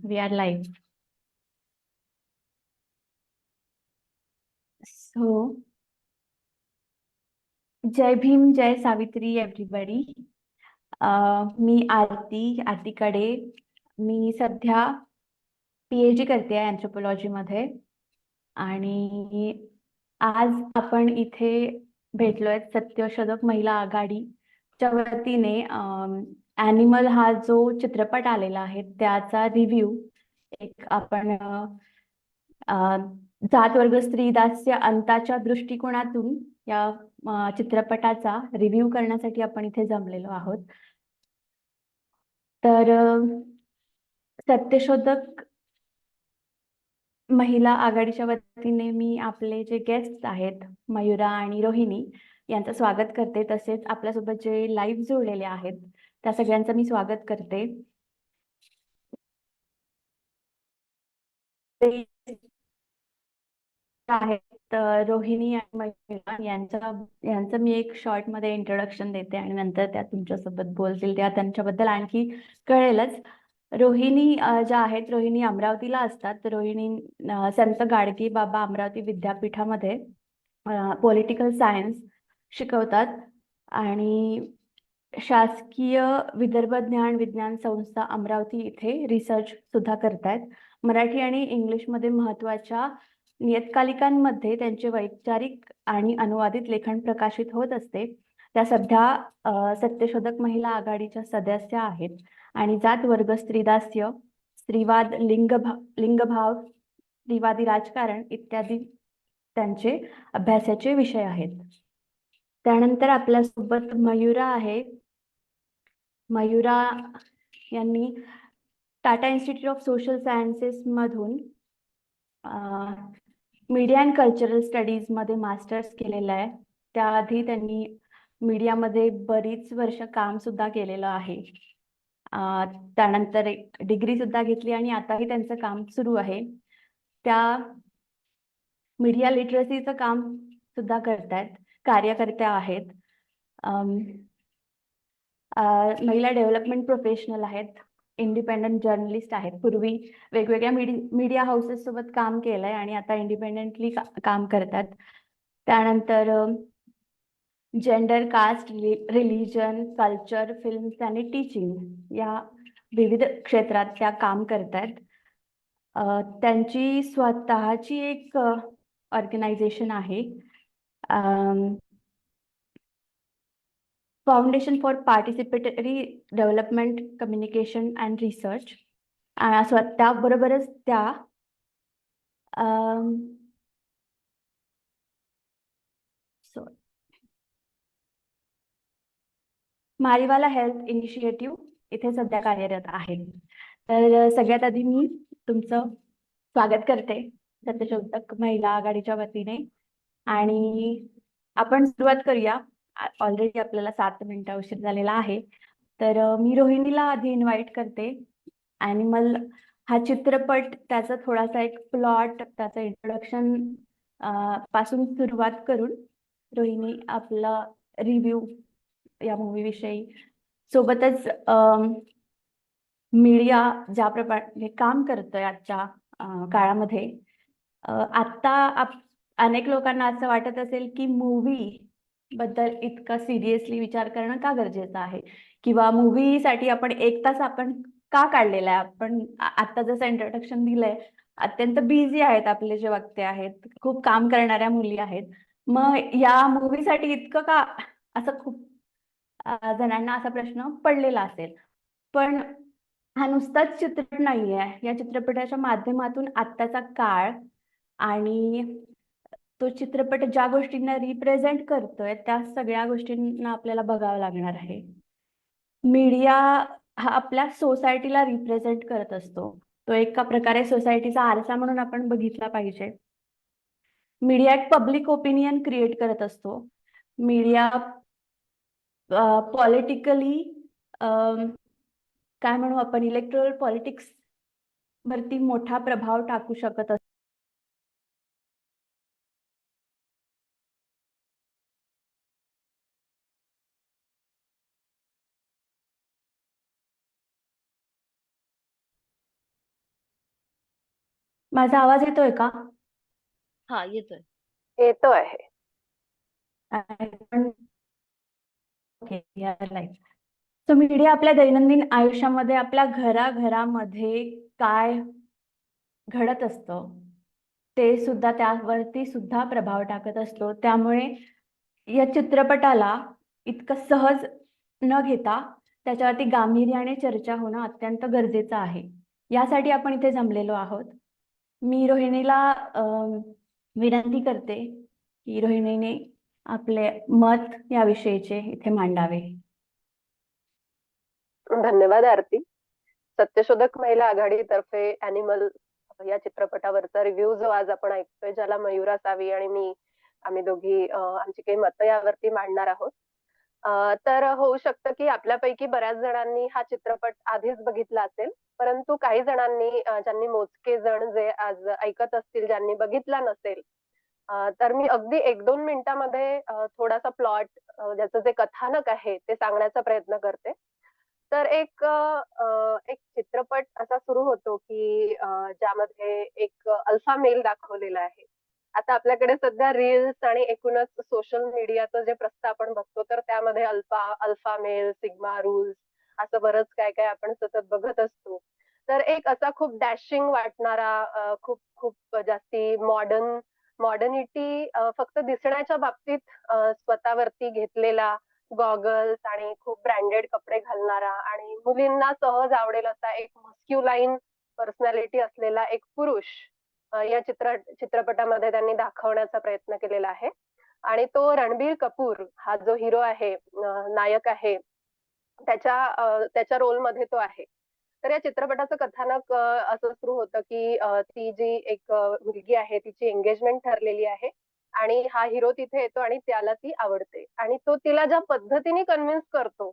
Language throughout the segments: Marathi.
We are live. So, जय भीम, जय सावित्री एव्हरीबडी. मी आरती कडे. मी सध्या PhD करते आहे अँथ्रोपॉलॉजी मध्ये. आणि आज आपण इथे भेटलोय सत्यशोधक महिला आघाडीच्या वतीने ॲनिमल हा जो चित्रपट आलेला आहे त्याचा रिव्ह्यू एक आपण जात वर्ग स्त्री दास्य अंताच्या दृष्टिकोनातून या चित्रपटाचा रिव्ह्यू करण्यासाठी आपण इथे जमलेलो आहोत. तर सत्यशोधक महिला आघाडीच्या वतीने मी आपले जे गेस्ट आहेत मयुरा आणि रोहिणी यांचं स्वागत करते. तसेच आपल्यासोबत जे लाईव्ह जोडलेले आहेत त्या सगळ्यांचं मी स्वागत करते. आहेत रोहिणी आणि मयुरा यांचं मी एक शॉर्ट मध्ये इंट्रोडक्शन देते आणि नंतर त्या तुमच्यासोबत बोलतील. त्या त्यांच्याबद्दल आणखी कळेलच. रोहिणी ज्या आहेत, रोहिणी अमरावतीला असतात. रोहिणी संत गाडगे बाबा अमरावती विद्यापीठामध्ये पॉलिटिकल सायन्स शिकवतात आणि शासकीय विदर्भ ज्ञान विज्ञान संस्था अमरावती इथे रिसर्च सुद्धा करतायत. मराठी आणि इंग्लिशमध्ये महत्त्वाच्या नियतकालिकांमध्ये त्यांचे वैचारिक आणि अनुवादित लेखन प्रकाशित होत असते. त्या सध्या सत्यशोधक महिला आघाडीच्या सदस्य आहेत आणि जात वर्ग स्त्रीदास्य स्त्रीवाद लिंगभाव स्त्रीवादी राजकारण इत्यादी त्यांचे अभ्यासाचे विषय आहेत. त्यानंतर आपल्यासोबत मयुरा आहे. मयुरा यांनी Tata institute of social sciences मधून मीडिया अँड कल्चरल स्टडीज मध्ये मास्टर्स केलेलं आहे. त्याआधी त्यांनी मीडियामध्ये बरीच वर्ष काम सुद्धा केलेलं आहे. त्यानंतर एक डिग्री सुद्धा घेतली आणि आताही त्यांचं काम सुरू आहे. त्या मीडिया लिटरसीचं काम सुद्धा करतायत, कार्यकर्त्या आहेत. महिला डेव्हलपमेंट प्रोफेशनल आहेत, इंडिपेंडंट जर्नलिस्ट आहेत. पूर्वी वेगवेगळ्या मीडिया हाऊसेस सोबत काम केलंय आणि आता इंडिपेंडेंटली काम करतात. त्यानंतर gender, caste, religion, culture, films आणि टीचिंग या विविध क्षेत्रात त्या काम करतायत. त्यांची स्वतःची एक ऑर्गनायझेशन आहे, foundation for participatory development communication and research. त्याबरोबरच त्या मारीवाला हेल्थ इनिशिएटिव्ह इथे सध्या कार्यरत आहेत. तर सगळ्यात आधी मी तुमचं स्वागत करते सत्यशोधक महिला आघाडीच्या वतीने आणि आपण सुरुवात करूया. ऑलरेडी आपल्याला 7 मिनिटं उशीर झालेला आहे. तर मी रोहिणीला आधी इन्व्हाइट करते. ॲनिमल हा चित्रपट, त्याचा थोडासा एक प्लॉट, त्याचं इंट्रोडक्शन पासून सुरुवात करून रोहिणी आपला रिव्ह्यू या मूवी विषयी, सोबतच मीडिया ज्या प्रमाणे काम करतोय आजच्या काळामध्ये. आता अनेक लोकांना असं वाटत असेल की मूवी बद्दल इतका सिरियसली विचार करणं का गरजेचं आहे, किंवा मूवीसाठी आपण 1 तास आपण का काढलेला आहे. आपण आता जसं इंट्रोडक्शन दिलंय, अत्यंत बिझी आहेत आपले जे वक्ते आहेत, खूप काम करणाऱ्या मुली आहेत. मग या मूवीसाठी इतकं का, असं खूप जणांना असा प्रश्न पडलेला असेल. पण हा नुसताच चित्रपट नाहीये. या चित्रपटाच्या माध्यमातून आत्ताचा काळ आणि तो चित्रपट ज्या गोष्टींना रिप्रेझेंट करतोय त्या सगळ्या गोष्टींना आपल्याला बघावं लागणार आहे. मीडिया हा आपल्या सोसायटीला रिप्रेझेंट करत असतो. तो एका प्रकारे सोसायटीचा आरसा म्हणून आपण बघितला पाहिजे. मीडिया एक पब्लिक ओपिनियन क्रिएट करत असतो. मीडिया पॉलिटिकली काय म्हणू आपण, इलेक्टोरल पॉलिटिक्स वरती मोठा प्रभाव टाकू शकत असतो. माझा आवाज येतोय का? हा, येतोय. येतो आहे. ओके, सो मीडिया आपल्या दैनंदिन आयुष्यामध्ये आपल्या घराघरामध्ये काय घडत असतं ते सुद्धा त्यावरती सुद्धा प्रभाव टाकत असतो. त्यामुळे या चित्रपटाला इतकं सहज न घेता त्याच्यावरती गांभीर्याने चर्चा होणं अत्यंत गरजेचं आहे. यासाठी आपण इथे जमलेलो आहोत. मी रोहिणीला विनंती करते की रोहिणीने आपले मत याविषयीचे इथे मांडावे. धन्यवाद आरती. सत्यशोधक महिला आघाडीतर्फे ॲनिमल या चित्रपटावरचा रिव्ह्यू जो आज आपण ऐकतोय, ज्याला मयुरा सावी आणि मी आम्ही दोघी आमची काही मतं यावरती मांडणार आहोत. तर होऊ शकतं की आपल्यापैकी बऱ्याच जणांनी हा चित्रपट आधीच बघितला असेल, परंतु काही जणांनी ज्यांनी मोजके जण जे आज ऐकत असतील, ज्यांनी बघितला नसेल, तर मी अगदी 1-2 मिनिटामध्ये थोडासा प्लॉट, ज्याचं जे कथानक आहे ते सांगण्याचा प्रयत्न करते. तर एक चित्रपट असा सुरू होतो की ज्यामध्ये एक अल्फा मेल दाखवलेला आहे. आता आपल्याकडे सध्या रील्स आणि एकूणच सोशल मीडियाचं जे प्रस्थापन बघतो, तर त्यामध्ये alpha alpha male, sigma rules असं बरंच काय काय आपण सतत बघत असतो. तर एक असा खूप डॅशिंग वाटणारा, खूप खूप जास्ती मॉडर्निटी फक्त दिसण्याच्या बाबतीत स्वतःवरती घेतलेला, गॉगल्स आणि खूप ब्रँडेड कपडे घालणारा आणि मुलींना सहज आवडेल असा एक मस्क्युलाइन पर्सनॅलिटी असलेला एक पुरुष या चित्रपटामध्ये त्यांनी दाखवण्याचा प्रयत्न केलेला आहे. आणि तो रणबीर कपूर हा जो हिरो आहे, नायक आहे, त्याच्या रोलमध्ये तो आहे. तर या चित्रपटाचं कथानक असं सुरू होतं की ती जी एक मुलगी आहे, तिची एंगेजमेंट ठरलेली आहे आणि हा हिरो तिथे येतो आणि त्याला ती आवडते आणि तो तिला ज्या पद्धतीने कन्व्हिन्स करतो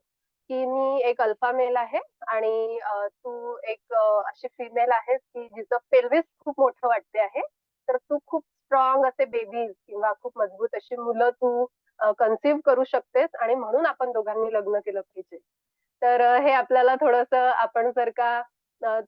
की मी एक अल्फा मेल आहे आणि तू एक अशी फिमेल आहेस की जिचं पेल्विस खूप मोठं वाटते आहे, तर तू खूप स्ट्रॉंग असे बेबीज किंवा खूप मजबूत अशी मुलं तू कन्सीव्ह करू शकतेस आणि म्हणून आपण दोघांनी लग्न केलं पाहिजे. तर हे आपल्याला थोडंसं, आपण जर का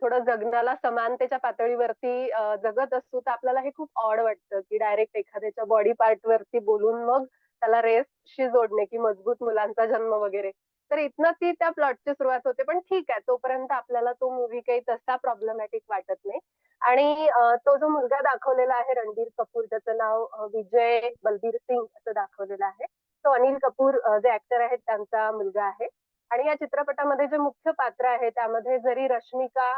थोडं जगण्याला समानतेच्या पातळीवरती जगत असू, तर आपल्याला हे खूप ऑड वाटतं की डायरेक्ट एखाद्याच्या बॉडी पार्ट वरती बोलून मग त्याला रेसशी जोडणे की मजबूत मुलांचा जन्म वगैरे. तर इथनं ती त्या प्लॉटची सुरुवात होते. पण ठीक आहे, तोपर्यंत आपल्याला तो मूव्ही काही तसा प्रॉब्लेमॅटिक वाटत नाही. आणि तो जो मुलगा दाखवलेला आहे रणबीर कपूर, त्याचं नाव विजय बलबीर सिंग असं दाखवलेलं आहे. तो अनिल कपूर जे ऍक्टर आहेत त्यांचा मुलगा आहे. आणि या चित्रपटामध्ये जे मुख्य पात्र आहे त्यामध्ये जरी रश्मिका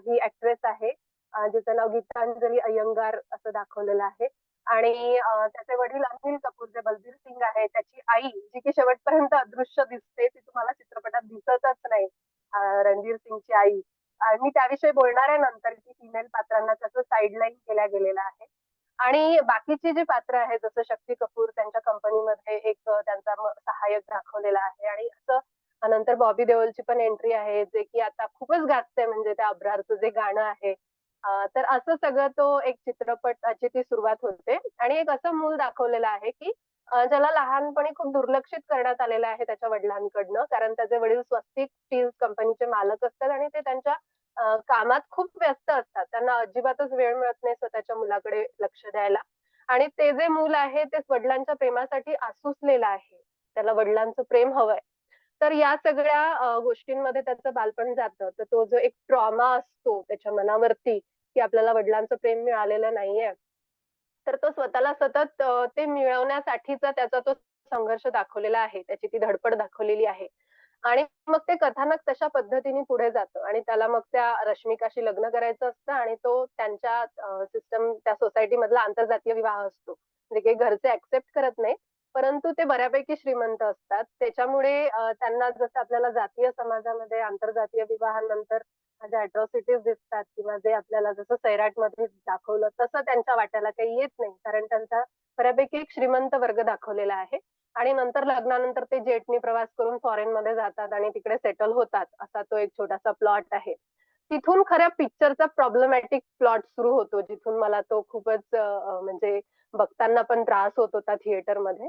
ही ऍक्ट्रेस आहे, जिचं नाव गीतांजली अय्यंगार असं दाखवलेलं आहे. आणि त्याचे वडील अनिल कपूर जे बलबीर सिंग आहे, त्याची आई जी की शेवटपर्यंत अदृश्य दिसते, ती तुम्हाला चित्रपटात दिसतच नाही, रणबीर सिंगची आई. मी त्याविषयी बोलणार आहे नंतर की फिमेल पात्रांना कसं साईडलाईन केल्या गेलेलं आहे. आणि बाकीची जी पात्र आहेत, जसं शक्ती कपूर त्यांच्या कंपनीमध्ये एक त्यांचा सहाय्यक दाखवलेला आहे. आणि असं नंतर बॉबी देओलची पण एंट्री आहे, जे की आता खूपच गाजते, म्हणजे त्या अब्रारचं जे गाणं आहे. तर असं सगळं तो एक चित्रपटाची ती सुरुवात होते आणि एक असं मूल दाखवलेलं आहे की ज्याला लहानपणी खूप दुर्लक्षित करण्यात आलेलं आहे त्याच्या वडिलांकडनं, कारण त्याचे वडील स्वस्तिक स्टील कंपनीचे मालक असतात आणि ते त्यांच्या कामात खूप व्यस्त असतात. त्यांना अजिबातच वेळ मिळत नाही स्वतःच्या मुलाकडे लक्ष द्यायला. आणि ते जे मूल आहे ते वडिलांच्या प्रेमासाठी आसुसलेलं आहे, त्याला वडिलांचं प्रेम हवंय. तर या सगळ्या गोष्टींमध्ये त्याचं बालपण जातं. तर तो जो एक ट्रॉमा असतो त्याच्या मनावरती की आपल्याला वडिलांचं प्रेम मिळालेलं नाहीये, तर तो स्वतःला सतत ते मिळवण्यासाठीचा त्याचा तो संघर्ष दाखवलेला आहे, त्याची ती धडपड दाखवलेली आहे. आणि मग ते कथानक तशा पद्धतीने पुढे जातं आणि त्याला मग त्या रश्मिकाशी लग्न करायचं असतं आणि तो त्यांच्या सिस्टम, त्या सोसायटी मधला आंतरजातीय विवाह असतो. म्हणजे काही घरचे ऍक्सेप्ट करत नाही, परंतु ते बऱ्यापैकी श्रीमंत असतात. त्याच्यामुळे त्यांना जसं आपल्याला जातीय समाजामध्ये आंतरजातीय विवाहानंतर ज्या अट्रॉसिटीज दिसतात किंवा जे आपल्याला जसं सैराटमध्ये दाखवलं तसं त्यांच्या वाट्याला काही येत नाही, कारण त्यांचा बऱ्यापैकी एक श्रीमंत वर्ग दाखवलेला आहे. आणि नंतर लग्नानंतर ते जेटनी प्रवास करून फॉरेन मध्ये जातात आणि तिकडे सेटल होतात, असा तो एक छोटासा प्लॉट आहे. तिथून खऱ्या पिक्चरचा प्रॉब्लेमॅटिक प्लॉट सुरू होतो, जिथून मला तो खूपच म्हणजे बघताना पण त्रास होत होता थिएटरमध्ये.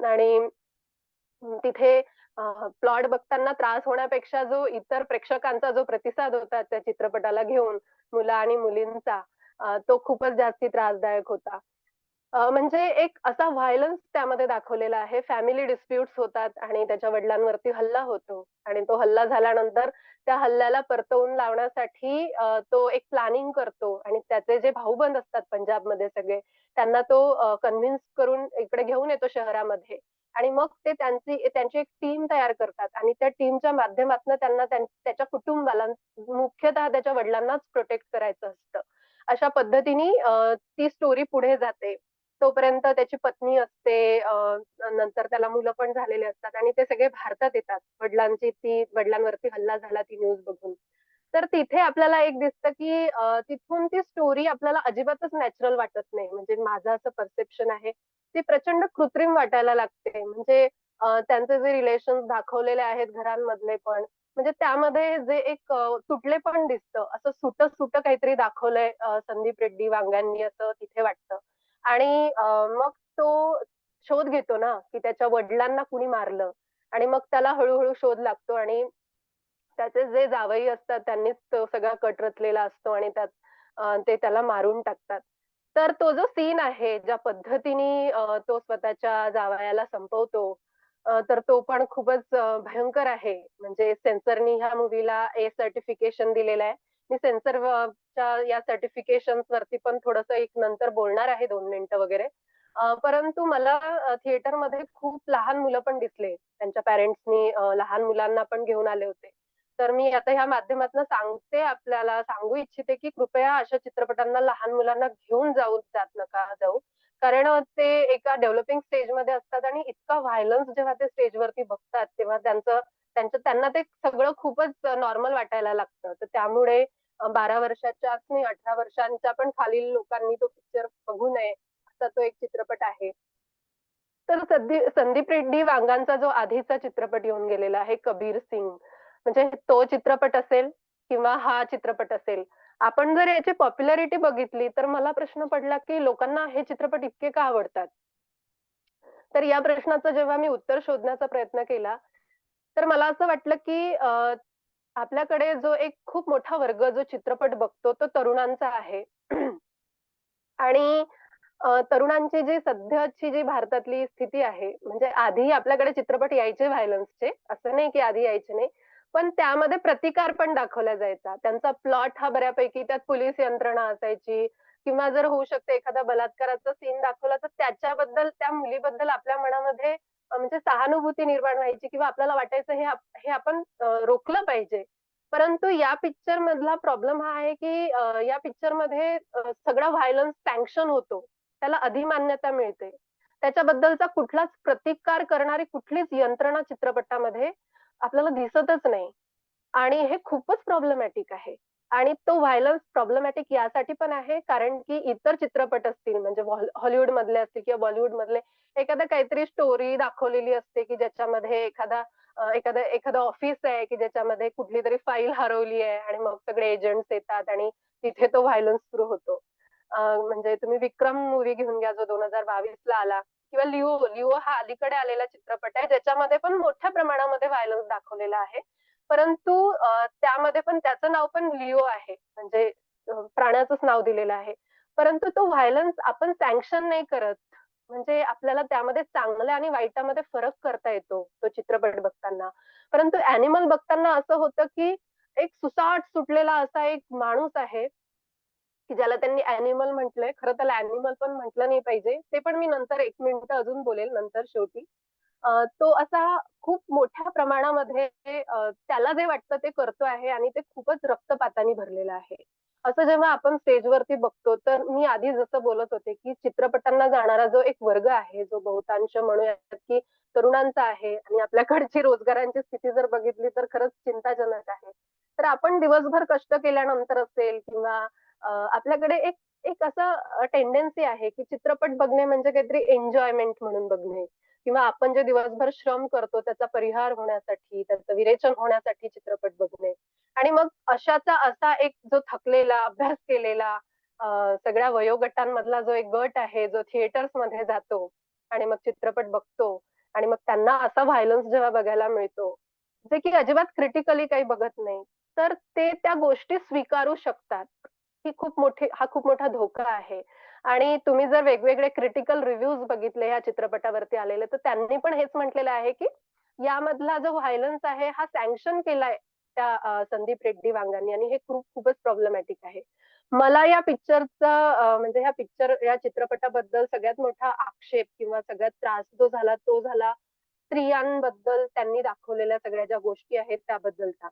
आणि तिथे प्लॉट बघताना त्रास होण्यापेक्षा जो इतर प्रेक्षकांचा जो प्रतिसाद होता त्या चित्रपटाला घेऊन, मुलं आणि मुलींचा, तो खूपच जास्ती त्रासदायक होता. म्हणजे एक असा व्हायलन्स त्यामध्ये दाखवलेला आहे. फॅमिली डिस्प्युट्स होतात आणि त्याच्या वडिलांवरती हल्ला होतो आणि तो हल्ला झाल्यानंतर त्या हल्ल्याला परतवून लावण्यासाठी तो एक प्लॅनिंग करतो आणि त्याचे जे भाऊबंद असतात पंजाबमध्ये सगळे, त्यांना तो कन्व्हिन्स करून इकडे घेऊन येतो शहरामध्ये आणि मग ते त्यांची एक टीम तयार करतात आणि त्या टीमच्या माध्यमातून त्यांना त्याच्या कुटुंबाला, मुख्यतः त्याच्या वडिलांनाच प्रोटेक्ट करायचं असतं. अशा पद्धतीने ती स्टोरी पुढे जाते. तोपर्यंत त्याची पत्नी असते, नंतर त्याला मुलं पण झालेली असतात आणि ते सगळे भारतात येतात. वडिलांवरती हल्ला झाला ती न्यूज बघून. तर तिथे आपल्याला एक दिसतं, की तिथून ती स्टोरी आपल्याला अजिबातच नॅचरल वाटत नाही. म्हणजे माझं असं परसेप्शन आहे. ती प्रचंड कृत्रिम वाटायला लागते. म्हणजे त्यांचे जे रिलेशन्स दाखवलेले आहेत घरांमधले पण, म्हणजे त्यामध्ये जे एक तुटलेपण दिसतं. असं सुटं-सुटं काहीतरी दाखवलंय संदीप रेड्डी वांगांनी असं तिथे वाटतं. आणि मग तो शोध घेतो ना, की त्याच्या वडिलांना कुणी मारलं आणि मग त्याला हळू शोध लागतो आणि त्याचे जे जावई असतात त्यांनीच तो सगळा कट रचलेला असतो आणि त्यात ते त्याला मारून टाकतात. तर तो जो सीन आहे, ज्या पद्धतीने तो स्वतःच्या जावयाला संपवतो, तर तो पण खूपच भयंकर आहे. म्हणजे सेन्सरनी ह्या मूव्हीला ए सर्टिफिकेशन दिलेलं आहे. मी सेन्सरच्या या सर्टिफिकेशन्स वरती पण थोडंसं एक नंतर बोलणार आहे 2 मिनिटं वगैरे. परंतु मला थिएटरमध्ये खूप लहान मुलं पण दिसले. त्यांच्या पॅरेंट्सनी लहान मुलांना पण घेऊन आले होते. तर मी आता ह्या माध्यमातून सांगू इच्छिते, की कृपया अशा चित्रपटांना लहान मुलांना घेऊन जात नका जाऊ. कारण ते एका डेव्हलपिंग स्टेजमध्ये असतात आणि इतका व्हायलन्स जेव्हा ते स्टेजवरती बघतात, तेव्हा त्यांना ते सगळं खूपच नॉर्मल वाटायला लागतं. तर त्यामुळे 12 वर्षाच्याच नाही 18 वर्षांच्या पण खालील लोकांनी तो पिक्चर बघू नये, असा तो एक चित्रपट आहे. तर संदीप रेड्डी वांगांचा जो आधीचा चित्रपट येऊन गेलेला आहे, कबीर सिंग. म्हणजे तो चित्रपट असेल किंवा हा चित्रपट असेल. आपण जर याची पॉप्युलॅरिटी बघितली, तर मला प्रश्न पडला, की लोकांना हे चित्रपट इतके का आवडतात? तर या प्रश्नाचं जेव्हा मी उत्तर शोधण्याचा प्रयत्न केला, तर मला असं वाटलं, की आपल्याकडे जो एक खूप मोठा वर्ग जो चित्रपट बघतो, तो तरुणांचा आहे. आणि तरुणांची जी सध्याची जी भारतातली स्थिती आहे, म्हणजे आधी आपल्याकडे चित्रपट यायचे व्हायलन्सचे, असं नाही की आधी यायचे नाही. पण त्यामध्ये प्रतिकार पण दाखवला जायचा. त्यांचा प्लॉट हा बऱ्यापैकी त्यात पोलीस यंत्रणा असायची किंवा जर होऊ शकते एखादा बलात्काराचा सीन दाखवला, तर त्याच्याबद्दल, त्या मुलीबद्दल आपल्या मनामध्ये म्हणजे सहानुभूती निर्माण व्हायची किंवा आपल्याला वाटायचं हे आपण रोखलं पाहिजे. परंतु या पिक्चर मधला प्रॉब्लेम हा आहे, की या पिक्चरमध्ये सगळा व्हायलन्स सँक्शन होतो. त्याला अधिमान्यता मिळते. त्याच्याबद्दलचा कुठलाच प्रतिकार करणारी कुठलीच यंत्रणा चित्रपटामध्ये आपल्याला दिसतच नाही. आणि हे खूपच प्रॉब्लेमॅटिक आहे. आणि तो व्हायलन्स प्रॉब्लेमॅटिक यासाठी पण आहे, कारण की इतर चित्रपट असतील म्हणजे हॉलिवूड मधले असतील किंवा बॉलिवूड मधले, एखादा काहीतरी स्टोरी दाखवलेली असते, की ज्याच्यामध्ये एखादं ऑफिस आहे, की ज्याच्यामध्ये कुठलीतरी फाईल हरवली आहे आणि मग सगळे एजंट्स येतात आणि तिथे तो व्हायलन्स सुरू होतो. म्हणजे तुम्ही विक्रम मूव्ही घेऊन घ्या, जो 2022 ला आला किंवा लिओ हा अलीकडे आलेला चित्रपट आहे, ज्याच्यामध्ये पण मोठ्या प्रमाणामध्ये व्हायलन्स दाखवलेला आहे. परंतु त्यामध्ये पण त्याचं नाव पण लिओ आहे. म्हणजे प्राण्याचंच नाव दिलेलं आहे. परंतु तो व्हायलन्स आपण सँक्शन नाही करत. म्हणजे आपल्याला त्यामध्ये चांगल्या आणि वाईटामध्ये फरक करता येतो, तो चित्रपट बघताना. परंतु ॲनिमल बघताना असं होतं, की एक सुसाट सुटलेला असा एक माणूस आहे, की ज्याला त्यांनी ॲनिमल म्हटलंय. खरं त्याला ॲनिमल पण म्हटलं नाही पाहिजे. ते पण मी नंतर 1 मिनिटं अजून बोलेल नंतर शेवटी. तो असा खूप मोठ्या प्रमाणामध्ये त्याला जे वाटतं ते करतो आहे आणि ते खूपच रक्तपाताने भरलेलं आहे. असं जेव्हा आपण स्टेजवरती बघतो, तर मी आधी जसं बोलत होते, की चित्रपटांना जाणारा जो एक वर्ग आहे, जो बहुतांश म्हणूयात, की तरुणांचा आहे आणि आपल्याकडची रोजगारांची स्थिती जर बघितली, तर खरंच चिंताजनक आहे. तर आपण दिवसभर कष्ट केल्यानंतर असेल किंवा आपल्याकडे एक एक असं टेंडन्सी आहे, की चित्रपट बघणे म्हणजे काहीतरी एन्जॉयमेंट म्हणून बघणे. किंवा आपण जे दिवसभर श्रम करतो त्याचा परिहार होण्यासाठी, त्याचं विरेचन होण्यासाठी चित्रपट बघणे. आणि मग अशाचा असा एक जो थकलेला, अभ्यास केलेला सगळ्या वयोगटांमधला जो एक गट आहे, जो थिएटर्समध्ये जातो आणि मग चित्रपट बघतो आणि मग त्यांना असा व्हायलन्स जेव्हा बघायला मिळतो, जे की अजिबात क्रिटिकली काही बघत नाही, तर ते त्या गोष्टी स्वीकारू शकतात, हा खूप मोठा धोका आहे. आणि तुम्ही जर वेगवेगळे क्रिटिकल रिव्ह्यूज बघितले या चित्रपटावरती आलेले, तर त्यांनी पण हेच म्हटलेलं आहे, की यामधला जो व्हायलन्स आहे हा सँक्शन केलाय त्या संदीप रेड्डी वांगांनी आणि हे खूपच प्रॉब्लेमॅटिक आहे. मला या म्हणजे या चित्रपटाबद्दल सगळ्यात मोठा आक्षेप किंवा सगळ्यात त्रास जो झाला तो झाला स्त्रियांबद्दल त्यांनी दाखवलेल्या सगळ्या ज्या गोष्टी आहेत त्याबद्दलचा.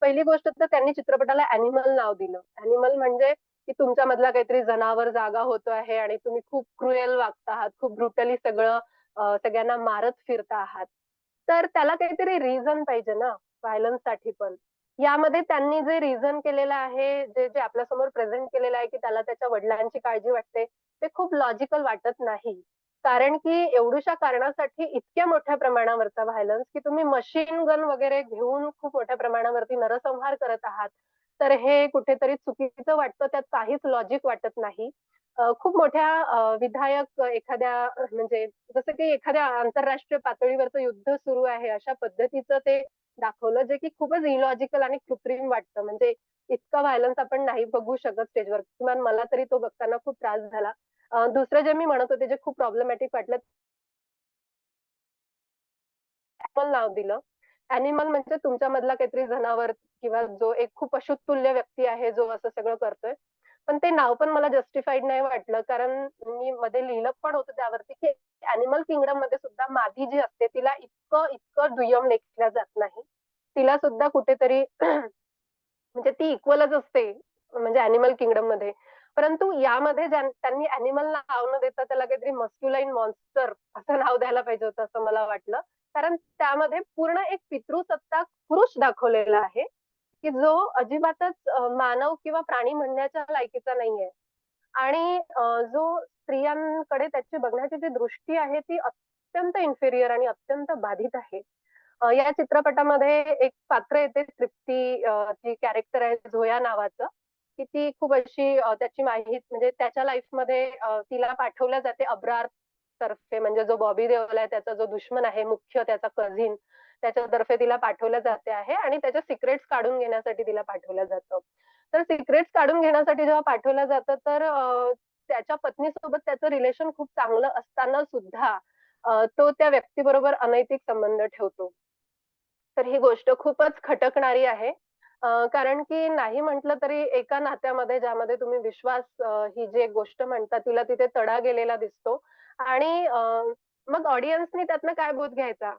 पहिली गोष्ट तर त्यांनी चित्रपटाला ॲनिमल नाव दिलं. ॲनिमल म्हणजे की तुमच्यामधला काहीतरी जनावर जागा होतो आहे आणि तुम्ही खूप क्रुएल वागता आहात, खूप ब्रुटली सगळ्यांना मारत फिरता आहात. तर त्याला काहीतरी रिझन पाहिजे ना व्हायलन्ससाठी पण. यामध्ये त्यांनी जे रिझन केलेलं आहे, जे आपल्यासमोर प्रेझेंट केलेलं आहे, की त्याला त्याच्या वडिलांची काळजी वाटते, ते खूप लॉजिकल वाटत नाही. कारण की एवढ्याशा कारणासाठी इतक्या मोठ्या प्रमाणावरचा व्हायलन्स, की तुम्ही मशीन गन वगैरे घेऊन खूप मोठ्या प्रमाणावरती नरसंहार करत आहात. तर हे कुठेतरी चुकीचं वाटतं, त्यात काहीच लॉजिक वाटत नाही. खूप मोठ्या विधायक एखाद्या म्हणजे जसं की एखाद्या आंतरराष्ट्रीय पातळीवरचं युद्ध सुरू आहे, अशा पद्धतीचं ते दाखवलं, जे की खूपच इलॉजिकल आणि कृत्रिम वाटतं. म्हणजे इतका व्हायलन्स आपण नाही बघू शकत स्टेजवर. किमान मला तरी तो बघताना खूप त्रास झाला. दुसरं जे मी म्हणत होते, जे खूप प्रॉब्लेमॅटिक वाटलं, ॲनिमल नाव दिलं. ॲनिमल म्हणजे तुमच्यामधला काहीतरी जनावर किंवा जो एक खूप पशुतुल्य व्यक्ती आहे, जो असं सगळं करतोय. पण ते नाव पण मला जस्टिफाईड नाही वाटलं, कारण मी मध्ये लिहिलं पण होतं त्यावरती, की ॲनिमल किंगडममध्ये सुद्धा मादी जी असते, तिला इतकं दुय्यम लेखलं जात नाही. तिला सुद्धा कुठेतरी म्हणजे ती इक्वलच असते, म्हणजे अॅनिमल किंगडममध्ये. परंतु यामध्ये त्यांनी अॅनिमल नाव न देता त्याला काहीतरी मस्क्युलाईन मॉन्स्टर असं नाव द्यायला पाहिजे होतं असं मला वाटलं. कारण त्यामध्ये पूर्ण एक पितृसत्ताक पुरुष दाखवलेला आहे, की जो अजिबातच मानव किंवा प्राणी म्हणण्याच्या लायकीचा नाहीये. आणि जो स्त्रियांकडे त्याची बघण्याची जी दृष्टी आहे ती अत्यंत इन्फेरियर आणि अत्यंत बाधित आहे. या चित्रपटामध्ये एक पात्र येते तृप्ती, जी कॅरेक्टर आहे झोया नावाचं, की ती खूप अशी त्याची माहीत म्हणजे त्याच्या लाईफमध्ये तिला पाठवल्या जाते अब्रार तर्फे, म्हणजे जो बॉबी देओल आहे त्याचा जो दुश्मन आहे मुख्य त्याचा कझिन, त्याच्यातर्फे तिला पाठवलं जाते आहे आणि त्याच्या सिक्रेट्स काढून घेण्यासाठी तिला पाठवलं जातं. तर सिक्रेट्स काढून घेण्यासाठी जेव्हा पाठवलं जातं तर त्याच्या पत्नीसोबत त्याचं रिलेशन खूप चांगलं असताना सुद्धा तो त्या व्यक्तीबरोबर अनैतिक संबंध ठेवतो. तर ही गोष्ट खूपच खटकणारी आहे. कारण की नाही म्हटलं तरी एका नात्यामध्ये ज्यामध्ये तुम्ही विश्वास ही जी एक गोष्ट म्हणता तिला तिथे तडा गेलेला दिसतो. आणि मग ऑडियन्सनी त्यातनं काय बोध घ्यायचा?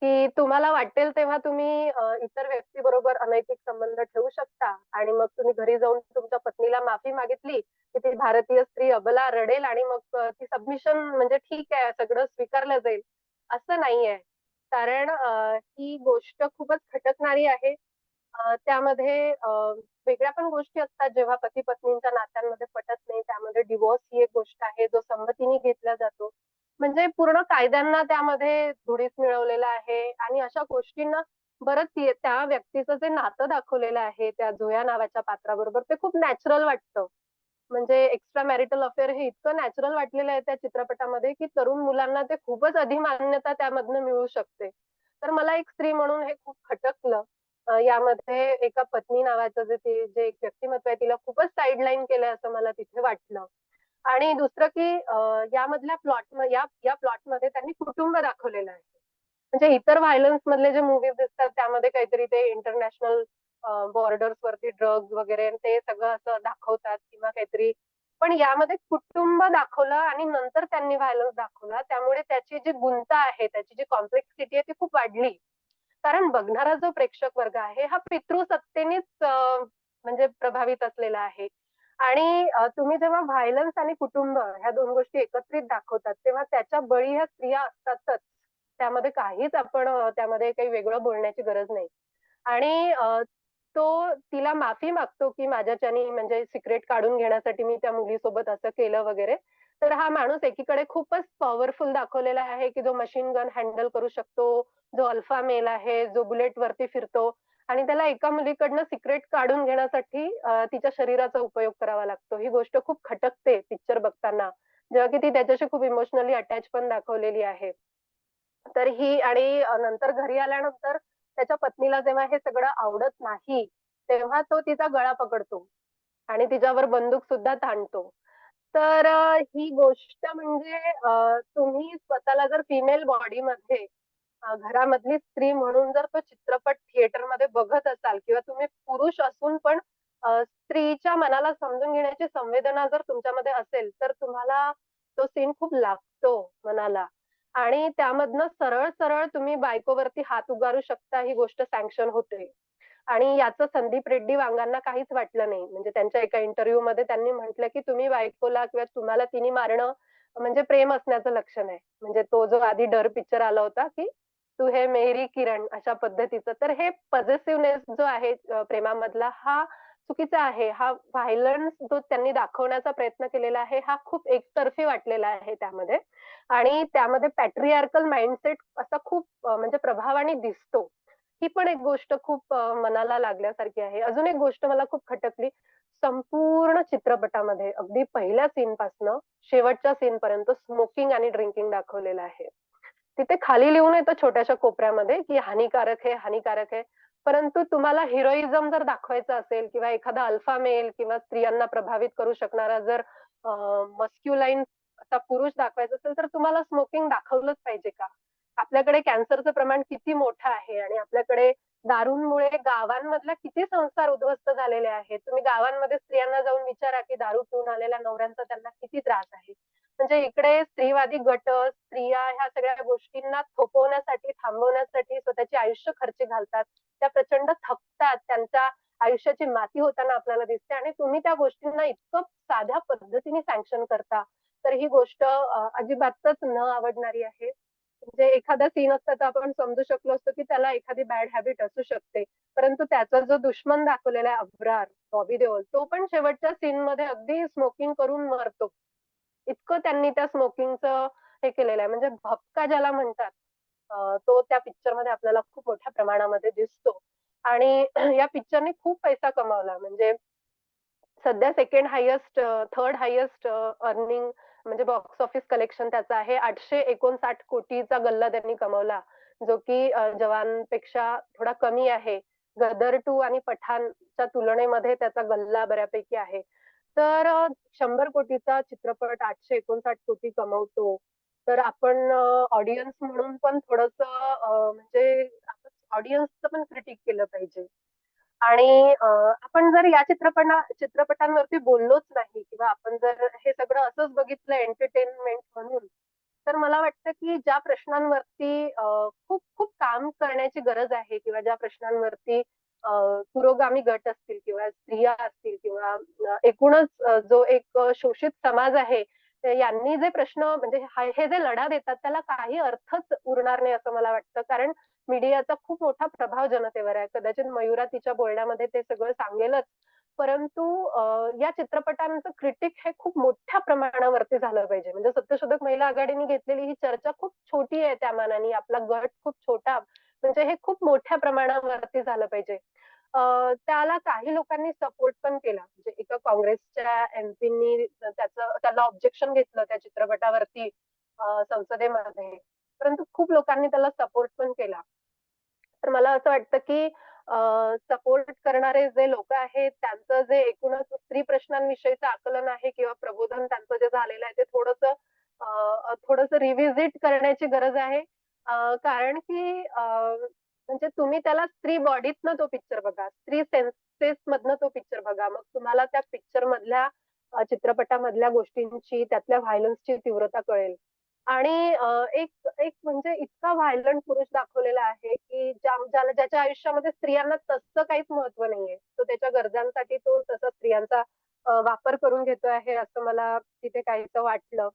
की तुम्हाला वाटेल तेव्हा तुम्ही इतर व्यक्तीबरोबर अनैतिक संबंध ठेवू शकता आणि मग तुम्ही घरी जाऊन तुमच्या पत्नीला माफी मागितली, की ती भारतीय स्त्री अबला रडेल आणि मग ती सबमिशन म्हणजे ठीक आहे, सगळं स्वीकारलं जाईल, असं नाहीये. कारण ही गोष्ट खूपच खटकणारी आहे. त्यामध्ये वेगळ्या पण गोष्टी असतात जेव्हा पती-पत्नींच्या नात्यांमध्ये पटत नाही. त्यामध्ये डिव्होर्स ही एक गोष्ट आहे, जो संमतीने घेतला जातो. म्हणजे पूर्ण कायद्यांना त्यामध्ये धुळीस मिळवलेलं आहे आणि अशा गोष्टींना बरंच त्या व्यक्तीचं जे नातं दाखवलेलं आहे त्या झोया नावाच्या पात्राबरोबर ते खूप नॅचरल वाटतं. म्हणजे एक्स्ट्रा मॅरिटल अफेअर हे इतकं नॅचरल वाटलेलं आहे त्या चित्रपटामध्ये, की तरुण मुलांना ते खूपच अधिमान्यता त्यामधनं मिळू शकते. तर मला एक स्त्री म्हणून हे खूप खटकलं. यामध्ये एका पत्नी नावाचं जे एक व्यक्तिमत्व आहे, तिला खूपच साइडलाईन केलंय असं मला तिथे वाटलं. आणि दुसरं की यामधल्या या प्लॉटमध्ये त्यांनी कुटुंब दाखवलेलं आहे. म्हणजे इतर व्हायलन्स मधले जे मूव्हीज दिसतात त्यामध्ये काहीतरी ते इंटरनॅशनल बॉर्डर्स वरती ड्रग्ज वगैरे ते सगळं असं दाखवतात किंवा काहीतरी. पण यामध्ये कुटुंब दाखवलं आणि नंतर त्यांनी व्हायलन्स दाखवला. त्यामुळे त्याची जी गुंता आहे, त्याची जी कॉम्प्लेक्सिटी आहे ती खूप वाढली. कारण बघणारा जो प्रेक्षक वर्ग आहे हा पितृसत्तेनेच म्हणजे प्रभावित असलेला आहे. आणि तुम्ही जेव्हा व्हायलन्स आणि कुटुंब ह्या 2 गोष्टी एकत्रित दाखवतात, तेव्हा त्याच्या बळी ह्या स्त्रिया असतातच. त्यामध्ये काहीच आपण त्यामध्ये काही वेगळं बोलण्याची गरज नाही. आणि तो तिला माफी मागतो, की माझ्याच्यानी म्हणजे सिक्रेट काढून घेण्यासाठी मी त्या मुलीसोबत असं केलं वगैरे. तर हा माणूस एकीकडे खूपच पॉवरफुल दाखवलेला आहे, की जो मशीन गन हँडल करू शकतो, जो अल्फा मेल आहे, जो बुलेटवरती फिरतो आणि त्याला एका मुलीकडनं सिक्रेट काढून घेण्यासाठी तिच्या शरीराचा उपयोग करावा लागतो. ही गोष्ट खूप खटकते पिक्चर बघताना. जेव्हा की ती त्याच्याशी खूप इमोशनली अटॅच पण दाखवलेली आहे. तर ही आणि नंतर घरी आल्यानंतर त्याच्या पत्नीला जेव्हा हे सगळं आवडत नाही, तेव्हा तो तिचा गळा पकडतो. आणि तिच्यावर बंदूक सुद्धा ताणतो. तर ही गोष्ट म्हणजे तुम्ही स्वतःला जर फिमेल बॉडीमध्ये घरामधली स्त्री म्हणून जर तो चित्रपट थिएटरमध्ये बघत असाल किंवा तुम्ही पुरुष असून पण स्त्रीच्या मनाला समजून घेण्याची संवेदना जर तुमच्यामध्ये असेल, तर तुम्हाला तो सीन खूप लागतो मनाला आणि त्यामधनं सरळ सरळ तुम्ही बायकोवरती हात उगारू शकता, ही गोष्ट सँक्शन होते. आणि याचं संदीप रेड्डी वांगांना काहीच वाटलं नाही. म्हणजे त्यांच्या एका इंटरव्ह्यूमध्ये त्यांनी म्हटलं, की तुम्ही बायकोला किंवा तुम्हाला तिने मारणं म्हणजे प्रेम असण्याचं लक्षण आहे. म्हणजे तो जो आधी डर पिक्चर आला होता, की तू है मेरी किरण अशा पद्धतीचं. तर हे पॉझिटिव्हनेस जो आहे प्रेमामधला हा चुकीचा आहे. हा व्हायलन्स जो त्यांनी दाखवण्याचा प्रयत्न केलेला आहे, हा खूप एकतर्फी वाटलेला आहे त्यामध्ये. आणि त्यामध्ये पॅट्रियार्कल माइंडसेट असा खूप म्हणजे प्रभावाने दिसतो. ही पण एक गोष्ट खूप मनाला लागल्यासारखी आहे. अजून एक गोष्ट मला खूप खटकली. संपूर्ण चित्रपटामध्ये अगदी पहिल्या सीनपासनं शेवटच्या सीनपर्यंत स्मोकिंग आणि ड्रिंकिंग दाखवलेलं आहे. तिथे खाली लिहून येतं छोट्याशा कोपऱ्यामध्ये, की हानिकारक है, हानिकारक है. परंतु तुम्हाला हिरोइझम जर दाखवायचं असेल किंवा एखादा अल्फा मेल किंवा स्त्रियांना प्रभावित करू शकणारा जर मस्क्युलाईन असा पुरुष दाखवायचा असेल, तर तुम्हाला स्मोकिंग दाखवलंच पाहिजे का? आपल्याकडे कॅन्सरचं प्रमाण किती मोठं आहे आणि आपल्याकडे दारूंमुळे गावांमधले किती संसार उद्ध्वस्त झालेले आहेत. तुम्ही गावांमध्ये स्त्रियांना जाऊन विचारा, की दारू पिऊन आलेल्या नवऱ्यांचा त्यांना किती त्रास आहे. म्हणजे इकडे स्त्रीवादी गट, स्त्रिया ह्या सगळ्या गोष्टींना थोपवण्यासाठी, थांबवण्यासाठी स्वतःचे आयुष्य खर्ची घालतात. त्या प्रचंड थकतात. त्यांच्या आयुष्याची माती होताना आपल्याला दिसते आणि तुम्ही त्या गोष्टींना इतकं साध्या पद्धतीने सँक्शन करता. तर ही गोष्ट अजिबातच न आवडणारी आहे. म्हणजे एखादा सीन असता तर आपण समजू शकलो असतो, की त्याला एखादी बॅड हॅबिट असू शकते. परंतु त्याचा जो दुश्मन दाखवलेला आहे अब्रार, बॉबी देओल, तो पण शेवटच्या सीनमध्ये अगदी स्मोकिंग करून मरतो. इतकं त्यांनी त्या स्मोकिंगचं हे केलेलं आहे. म्हणजे भपका ज्याला म्हणतात, तो त्या पिक्चरमध्ये आपल्याला खूप मोठ्या प्रमाणामध्ये दिसतो. आणि या पिक्चरने खूप पैसा कमावला. म्हणजे सध्या second highest third highest earning म्हणजे बॉक्स ऑफिस कलेक्शन त्याचं आहे. 859 कोटीचा गल्ला त्यांनी कमावला. जो की जवानपेक्षा थोडा कमी आहे. गदर 2 आणि पठाणच्या तुलनेमध्ये त्याचा गल्ला बऱ्यापैकी आहे. तर 100 कोटीचा चित्रपट 859 कोटी कमवतो. तर आपण ऑडियन्स म्हणून पण थोडंसं म्हणजे आपण ऑडियन्सचं पण क्रिटिक केलं पाहिजे. आणि आपण जर या चित्रपटांवरती बोललोच नाही किंवा आपण जर हे सगळं असंच बघितलं एंटरटेनमेंट म्हणून, तर मला वाटतं की ज्या प्रश्नांवरती खूप खूप काम करण्याची गरज आहे किंवा ज्या प्रश्नांवरती पुरोगामी गट असतील किंवा स्त्रिया असतील किंवा एकूणच जो एक शोषित समाज आहे, यांनी जे प्रश्न म्हणजे हे जे लढा देतात त्याला काही अर्थच उरणार नाही असं मला वाटतं. कारण मीडियाचा खूप मोठा प्रभाव जनतेवर आहे. कदाचित मयुरा तिच्या बोलण्यामध्ये ते सगळं सांगेलच. परंतु या चित्रपटांचं क्रिटिक हे खूप मोठ्या प्रमाणावरती झालं पाहिजे. म्हणजे सत्यशोधक महिला आघाडीने घेतलेली ही चर्चा खूप छोटी आहे त्या मानाने. आपला गट खूप छोटा. म्हणजे हे खूप मोठ्या प्रमाणावरती झालं पाहिजे. त्याला काही लोकांनी सपोर्ट पण केला. म्हणजे एका काँग्रेसच्या एमपींनी त्याला ऑब्जेक्शन घेतलं त्या चित्रपटावरती संसदेमध्ये. परंतु खूप लोकांनी त्याला सपोर्ट पण केला. तर मला असं वाटतं की सपोर्ट करणारे जे लोक आहेत त्यांचं जे एकूणच स्त्री प्रश्नांविषयीचं आकलन आहे किंवा प्रबोधन त्यांचं जे झालेलं आहे ते थोडंसं रिव्हिजिट करण्याची गरज आहे. कारण की म्हणजे तुम्ही त्याला स्त्री बॉडीतनं तो पिक्चर बघा, स्त्री सेन्सेस मधनं तो पिक्चर बघा. मग तुम्हाला त्या पिक्चर मधल्या चित्रपटामधल्या गोष्टींची, त्यातल्या व्हायलन्सची तीव्रता कळेल. आणि एक एक म्हणजे इतका व्हायलंट पुरुष दाखवलेला आहे, की ज्याच्या आयुष्यामध्ये स्त्रियांना तसं काहीच महत्व नाहीये. तो त्याच्या गरजांसाठी तो तसा स्त्रियांचा वापर करून घेतो आहे, असं मला तिथे काहीसं वाटलं.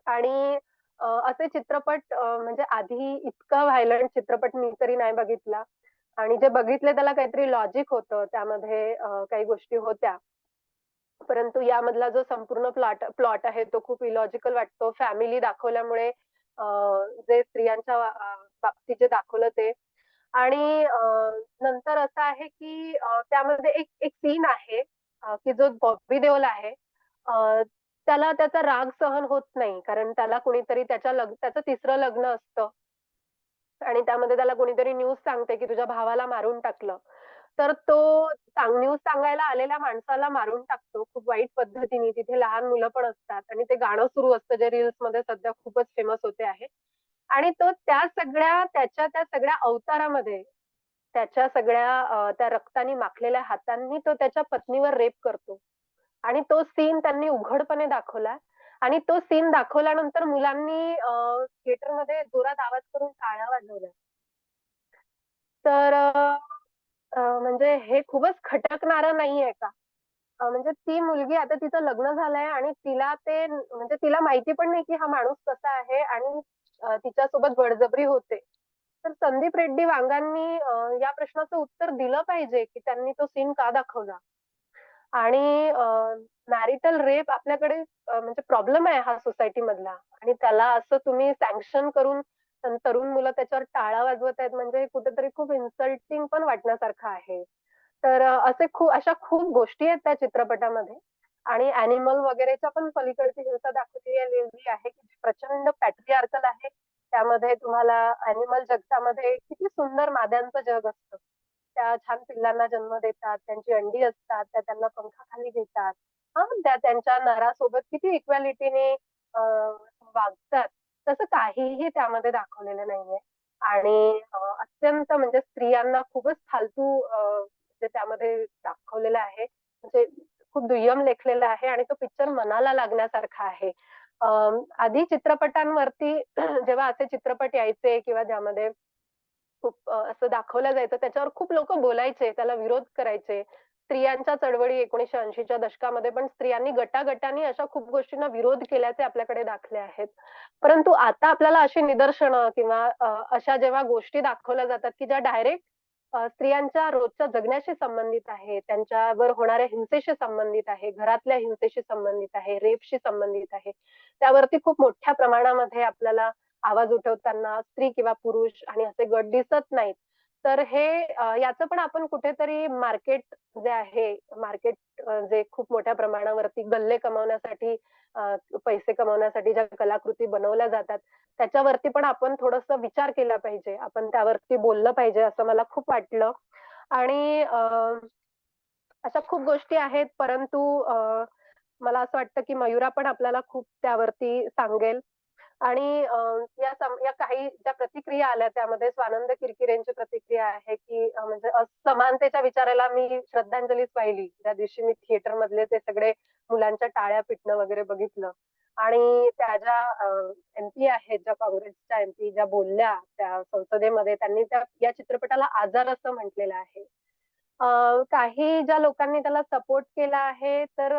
आणि असे चित्रपट म्हणजे आधी इतका व्हायलंट चित्रपट मी तरी नाही बघितला. आणि जे बघितले त्याला काहीतरी लॉजिक होतं. त्यामध्ये काही गोष्टी होत्या. परंतु यामधला जो संपूर्ण प्लॉट आहे तो खूप इलॉजिकल वाटतो. फॅमिली दाखवल्यामुळे जे स्त्रियांच्या बाबतीत जे दाखवलं ते आणि नंतर असं आहे की त्यामध्ये एक एक सीन आहे की जो बॉबी देओल आहे त्याला त्याचा राग सहन होत नाही. कारण त्याला कुणीतरी त्याचं तिसरं लग्न असतं आणि त्यामध्ये त्याला कोणीतरी न्यूज सांगते की तुझ्या भावाला मारून टाकलं. तर तो न्यूज सांगायला आलेल्या माणसाला मारून टाकतो खूप वाईट पद्धतीने. तिथे लहान मुलं पण असतात आणि ते गाणं सुरू असतं जे रील्स मध्ये सध्या खूपच फेमस होते आहे. आणि तो त्याच्या त्या सगळ्या अवतारामध्ये त्याच्या सगळ्या त्या रक्तानी माखलेल्या हातांनी तो त्याच्या पत्नीवर रेप करतो. आणि तो सीन त्यांनी उघडपणे दाखवला आणि तो सीन दाखवल्यानंतर मुलांनी थिएटरमध्ये जोरात आवाज करून टाळ्या वाजवल्या. तर म्हणजे हे खूपच खटकणारं नाहीये का? म्हणजे ती मुलगी आता तिचं लग्न झालंय आणि तिला ते म्हणजे तिला माहिती पण नाही की हा माणूस कसा आहे आणि तिच्यासोबत बळजबरी होते. तर संदीप रेड्डी वांगांनी या प्रश्नाचं उत्तर दिलं पाहिजे की त्यांनी तो सीन का दाखवला? आणि मॅरिटल रेप आपल्याकडे म्हणजे प्रॉब्लेम आहे हा सोसायटीमधला आणि त्याला असं तुम्ही सँक्शन करून तरुण मुलं त्याच्यावर टाळ्या वाजवत आहेत म्हणजे कुठेतरी खूप इन्सल्टिंग पण वाटण्यासारखं आहे. तर अशा खूप गोष्टी आहेत त्या चित्रपटामध्ये आणि ॲनिमल वगैरेच्या पण पलीकडची हिंसा दाखवलेली आहे, की जी प्रचंड पॅट्रिआर्कल आहे. त्यामध्ये तुम्हाला ॲनिमल जगतामध्ये किती सुंदर माद्यांचं जग असतं. त्या छान पिल्लांना जन्म देतात, त्यांची अंडी असतात, त्या त्यांना पंखाखाली घेतात. हां, त्या त्यांच्या नरासोबत किती इक्वॅलिटीने वागतात. तसं काहीही त्यामध्ये दाखवलेलं नाहीये. आणि अत्यंत म्हणजे स्त्रियांना खूपच फालतू जे त्यामध्ये दाखवलेलं आहे. म्हणजे खूप दुय्यम लेखलेलं आहे आणि तो पिक्चर मनाला लागण्यासारखा आहे. आधी चित्रपटांवरती जेव्हा असे चित्रपट यायचे किंवा ज्यामध्ये खूप असं दाखवलं जायचं, त्याच्यावर खूप लोकं बोलायचे, त्याला विरोध करायचे. स्त्रियांच्या चळवळी 1980च्या दशकामध्ये पण स्त्रियांनी गटागटाने अशा खूप गोष्टींना विरोध केल्याचे आपल्याकडे दाखले आहेत. परंतु आता आपल्याला अशी निदर्शनं किंवा अशा जेव्हा गोष्टी दाखवल्या जातात, की ज्या डायरेक्ट स्त्रियांच्या रोजच्या जगण्याशी संबंधित आहे, त्यांच्यावर होणाऱ्या हिंसेशी संबंधित आहे, घरातल्या हिंसेशी संबंधित आहे, रेपशी संबंधित आहे. त्यावरती खूप मोठ्या प्रमाणामध्ये आपल्याला आवाज उठवताना स्त्री किंवा पुरुष आणि असे गट दिसत नाहीत. तर हे याचं पण आपण कुठेतरी मार्केट जे आहे, मार्केट जे खूप मोठ्या प्रमाणावरती गल्ले कमवण्यासाठी पैसे कमवण्यासाठी ज्या कलाकृती बनवल्या जातात, त्याच्यावरती पण आपण थोडंसं विचार केला पाहिजे. आपण त्यावरती बोललं पाहिजे असं मला खूप वाटलं. आणि अशा खूप गोष्टी आहेत परंतु मला असं वाटतं की मयुरा पण आपल्याला खूप त्यावरती सांगेल. आणि या काही ज्या प्रतिक्रिया आल्या त्यामध्ये स्वानंद किरकिरेंची प्रतिक्रिया आहे, की म्हणजे असमानतेच्या विचाराला मी श्रद्धांजलीच वाहिली. त्या दिवशी मी थिएटरमधले ते सगळे मुलांच्या टाळ्या पिटणं वगैरे बघितलं. आणि त्या ज्या एम-पी आहेत, ज्या काँग्रेसच्या एम-पी ज्या बोलल्या त्या संसदेमध्ये, त्यांनी या चित्रपटाला आजार असं म्हटलेलं आहे. काही ज्या लोकांनी त्याला सपोर्ट केला आहे, तर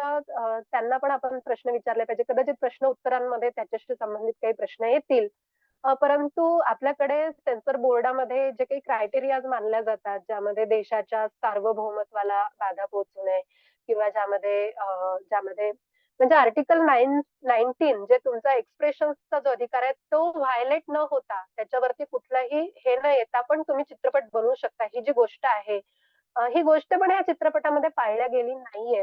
त्यांना पण आपण प्रश्न विचारले पाहिजे. कदाचित प्रश्न उत्तरांमध्ये त्याच्याशी संबंधित काही प्रश्न येतील. परंतु आपल्याकडे सेन्सर बोर्डामध्ये जे काही क्रायटेरियाज मानल्या जातात, ज्यामध्ये देशाच्या सार्वभौमत्वाला बाधा पोहोचू नये किंवा ज्यामध्ये म्हणजे आर्टिकल 19 जे तुमचा एक्सप्रेशन्सचा जो अधिकार आहे, तो व्हायोलेट न होता त्याच्यावरती कुठलाही हे न येता पण तुम्ही चित्रपट बनवू शकता. ही जी गोष्ट आहे, ही गोष्ट पण या चित्रपटामध्ये पाळल्या गेली नाहीये.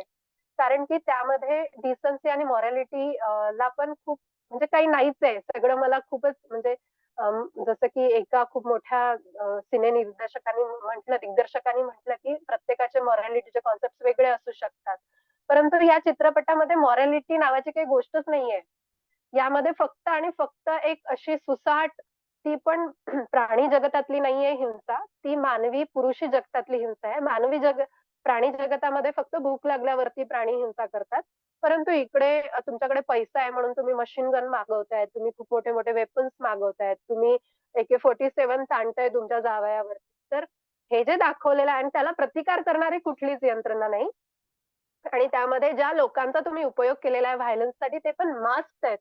कारण की त्यामध्ये डिसन्सी आणि मॉरॅलिटी ला पण खूप म्हणजे काही नाहीच आहे. सगळं मला खूपच म्हणजे जसं की एका खूप मोठ्या दिग्दर्शकांनी म्हटलं, की प्रत्येकाचे मॉरॅलिटीचे कॉन्सेप्ट्स वेगळे असू शकतात. परंतु या चित्रपटामध्ये मॉरॅलिटी नावाची काही गोष्टच नाहीये. यामध्ये फक्त आणि फक्त एक अशी सुसाट, ती पण प्राणी जगतातली नाहीये हिंसा, ती मानवी पुरुषी जगतातली हिंसा आहे. प्राणी जगतामध्ये फक्त भूक लागल्यावरती प्राणी हिंसा करतात. परंतु इकडे तुमच्याकडे पैसा आहे म्हणून तुम्ही मशीन गन मागवताय, तुम्ही खूप मोठे-मोठे वेपन्स मागवतायत, तुम्ही AK-47 ताणताय तुमच्या जावयावरती. तर हे जे दाखवलेलं आहे आणि त्याला प्रतिकार करणारी कुठलीच यंत्रणा नाही. आणि त्यामध्ये ज्या लोकांचा तुम्ही उपयोग केलेला आहे व्हायलन्ससाठी ते पण मास्क आहेत.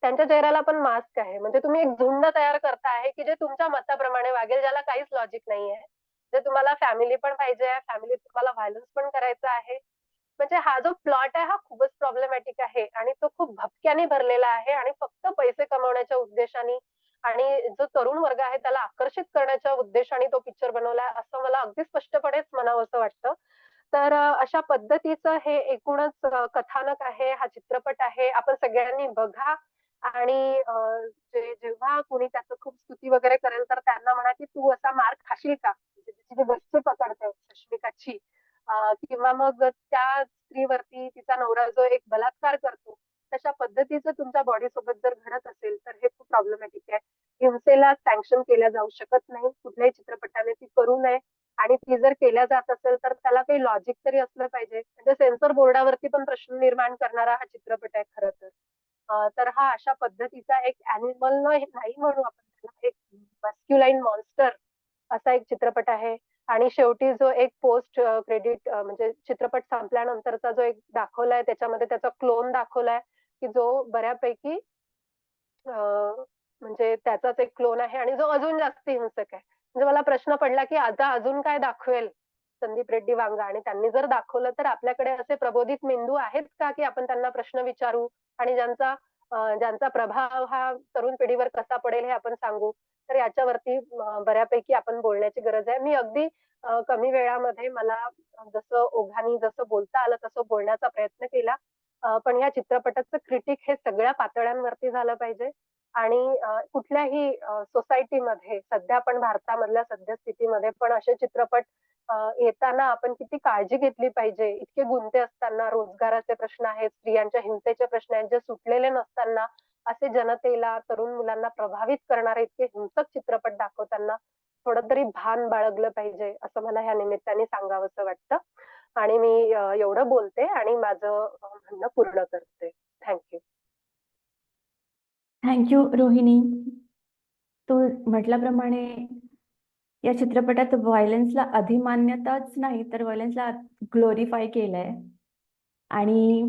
त्यांच्या चेहऱ्याला पण मास्क आहे. म्हणजे तुम्ही एक झुंड तयार करता आहे, की जे तुमच्या मताप्रमाणे वागेल, ज्याला काहीच लॉजिक नाहीये. जे तुम्हाला फॅमिली पण पाहिजे आहे, फॅमिलीत तुम्हाला व्हायलन्स पण करायचा आहे. म्हणजे हा जो प्लॉट आहे हा खूपच प्रॉब्लेमॅटिक आहे आणि तो खूप भपक्याने भरलेला आहे आणि फक्त पैसे कमवण्याच्या उद्देशाने आणि जो तरुण वर्ग आहे त्याला आकर्षित करण्याच्या उद्देशाने तो पिक्चर बनवलाय असं मला अगदी स्पष्टपणेच म्हणावंसं वाटतं. तर अशा पद्धतीचं हे एकूणच कथानक आहे, हा चित्रपट आहे. आपण सगळ्यांनी बघा आणि जेव्हा कोणी त्याचं खूप स्तुती वगैरे करेल तर त्यांना म्हणा, की "तू असा मार खाशील का?" म्हणजे तिची जी गच्ची पकडते सुष्मिता एकमेकाची किंवा मग त्या स्त्रीवरती तिचा नवरा जो एक बलात्कार करतो तशा पद्धतीचं तुमच्या बॉडी सोबत जर घडत असेल तर हे खूप प्रॉब्लेमॅटिक आहे. हिंसेला सँक्शन केल्या जाऊ शकत नाही. कुठल्याही चित्रपटाने ती करू नये आणि ती जर केल्या जात असेल तर त्याला काही लॉजिक तरी असलं पाहिजे. म्हणजे सेन्सॉर बोर्डावरती पण प्रश्न निर्माण करणारा हा चित्रपट आहे खरं तर. तर हा अशा पद्धतीचा एक ॲनिमल नाही म्हणू आपण त्याला, एक मस्क्युलाईन मॉन्स्टर असा एक चित्रपट आहे. आणि शेवटी जो एक पोस्ट क्रेडिट म्हणजे चित्रपट संपल्यानंतरचा जो एक दाखवलाय त्याच्यामध्ये त्याचा क्लोन दाखवलाय, की जो बऱ्यापैकी म्हणजे त्याचाच एक क्लोन आहे आणि जो अजून जास्त हिंसक आहे. म्हणजे मला प्रश्न पडला, की आता अजून काय दाखवेल संदीप रेड्डी वांगा आणि त्यांनी जर दाखवलं तर आपल्याकडे असे प्रबोधित मेंदू आहेत का, की आपण त्यांना प्रश्न विचारू आणि ज्यांचा प्रभाव हा तरुण पिढीवर कसा पडेल हे आपण सांगू. तर याच्यावरती बऱ्यापैकी आपण बोलण्याची गरज आहे. मी अगदी कमी वेळामध्ये मला जसं ओघाने जसं बोलता आलं तसं बोलण्याचा प्रयत्न केला. पण या चित्रपटाचं क्रिटिक हे सगळ्या पातळ्यांवरती झालं पाहिजे आणि कुठल्याही सोसायटीमध्ये सध्या पण भारतामधल्या सद्यस्थितीमध्ये पण असे चित्रपट येताना आपण किती काळजी घेतली पाहिजे. इतके गुंते असताना रोजगाराचे प्रश्न आहेत, स्त्रियांच्या हिंसेचे प्रश्न आहेत, जे सुटलेले नसताना असे जनतेला, तरुण मुलांना प्रभावित करणारे इतके हिंसक चित्रपट दाखवताना थोडं तरी भान बाळगलं पाहिजे, असं मला ह्या निमित्ताने सांगावसं वाटतं. आणि मी एवढं बोलते आणि माझं म्हणणं पूर्ण करते. Thank you. थँक्यू रोहिणी. तू म्हटल्याप्रमाणे या चित्रपटात व्हायलन्सला अधिमान्यताच नाही तर व्हायलन्सला ग्लोरीफाय केलंय. आणि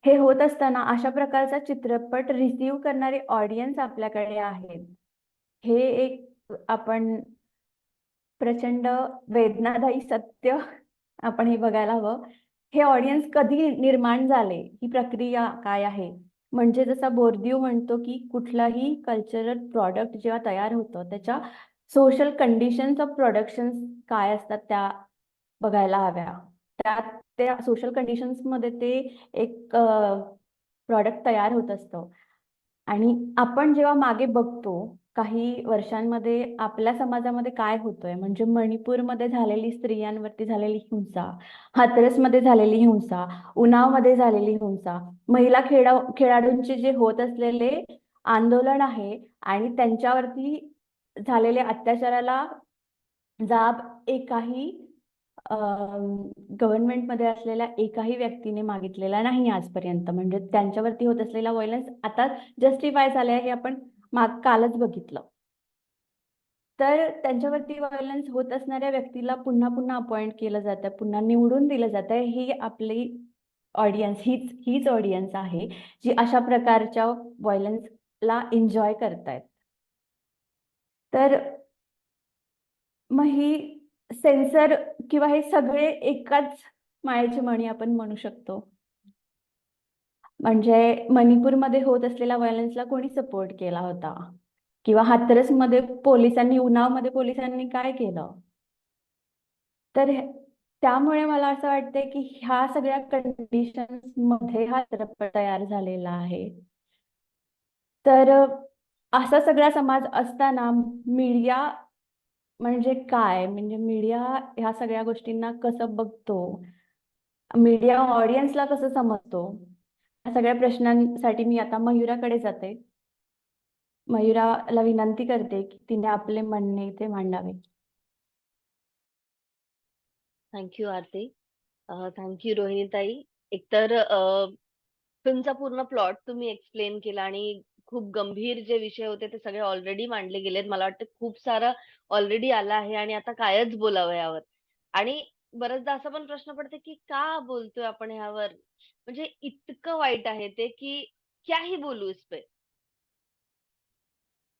हे होत असताना अशा प्रकारचा चित्रपट रिसीव्ह करणारे ऑडियन्स आपल्याकडे आहेत. हे एक आपण प्रचंड वेदनादायी सत्य आपण हे बघायला हवं. हे ऑडियन्स कधी निर्माण झाले, ही प्रक्रिया काय आहे. म्हणजे जसा बोर्दियू म्हणतो की कुठलाही कल्चरल प्रॉडक्ट जेव्हा तयार होतं त्याच्या सोशल कंडिशन्स ऑफ प्रोडक्शन काय असतात त्या बघायला हव्या. त्या सोशल कंडिशन्स मध्ये ते एक प्रॉडक्ट तयार होत असतं. आणि आपण जेव्हा मागे बघतो काही वर्षांमध्ये आपल्या समाजामध्ये काय होतंय, म्हणजे मणिपूरमध्ये झालेली स्त्रियांवरती झालेली हिंसा, हाथरसमध्ये झालेली हिंसा, उन्नावमध्ये झालेली हिंसा, महिला खेळाडूंचे जे होत असलेले आंदोलन आहे आणि त्यांच्यावरती झालेल्या अत्याचाराला जाब एकाही गव्हर्नमेंटमध्ये असलेल्या एकाही व्यक्तीने मागितलेला नाही आजपर्यंत. म्हणजे त्यांच्यावरती होत असलेला व्हायलन्स आता जस्टिफाय झालाय हे आपण कालच बघितलं. तर त्यांच्यावरती व्हायलन्स होत असणाऱ्या व्यक्तीला पुन्हा पुन्हा अपॉइंट केलं जातं, पुन्हा निवडून दिलं जातं. ही आपली ऑडियन्स हीच ऑडियन्स आहे जी अशा प्रकारच्या व्हायलन्सला एन्जॉय करतायत. तर मग ही सेन्सर किंवा हे सगळे एकाच मायेची मणी आपण म्हणू शकतो. म्हणजे मणिपूरमध्ये होत असलेल्या व्हायलन्सला कोणी सपोर्ट केला होता किंवा हाथरसमध्ये उन्नावमध्ये पोलिसांनी काय केलं. तर त्यामुळे मला असं वाटतंय की ह्या सगळ्या कंडिशन्स मध्ये हा चित्रपट तयार झालेला आहे. तर असा सगळा समाज असताना मीडिया म्हणजे काय, म्हणजे मीडिया ह्या सगळ्या गोष्टींना कसं बघतो, मीडिया ऑडियन्सला कसं समजतो, या सगळ्या प्रश्नांसाठी मी आता मयुराकडे जाते. मयुराला विनंती करते की तिने आपले म्हणणे इथे मांडावे. थँक्यू आरती. थँक्यू रोहिणीताई. एकतर फिल्मचा पूर्ण प्लॉट तुम्ही एक्सप्लेन केला आणि खूप गंभीर जे विषय होते ते सगळे ऑलरेडी मांडले गेलेत. मला वाटतं खूप सारं ऑलरेडी आलं आहे आणि आता कायच बोलावं यावर. आणि बऱ्याचदा असा पण प्रश्न पडतो की का बोलतोय आपण ह्यावर? म्हणजे इतकं वाईट आहे ते की क्या ही बोलू इस पे?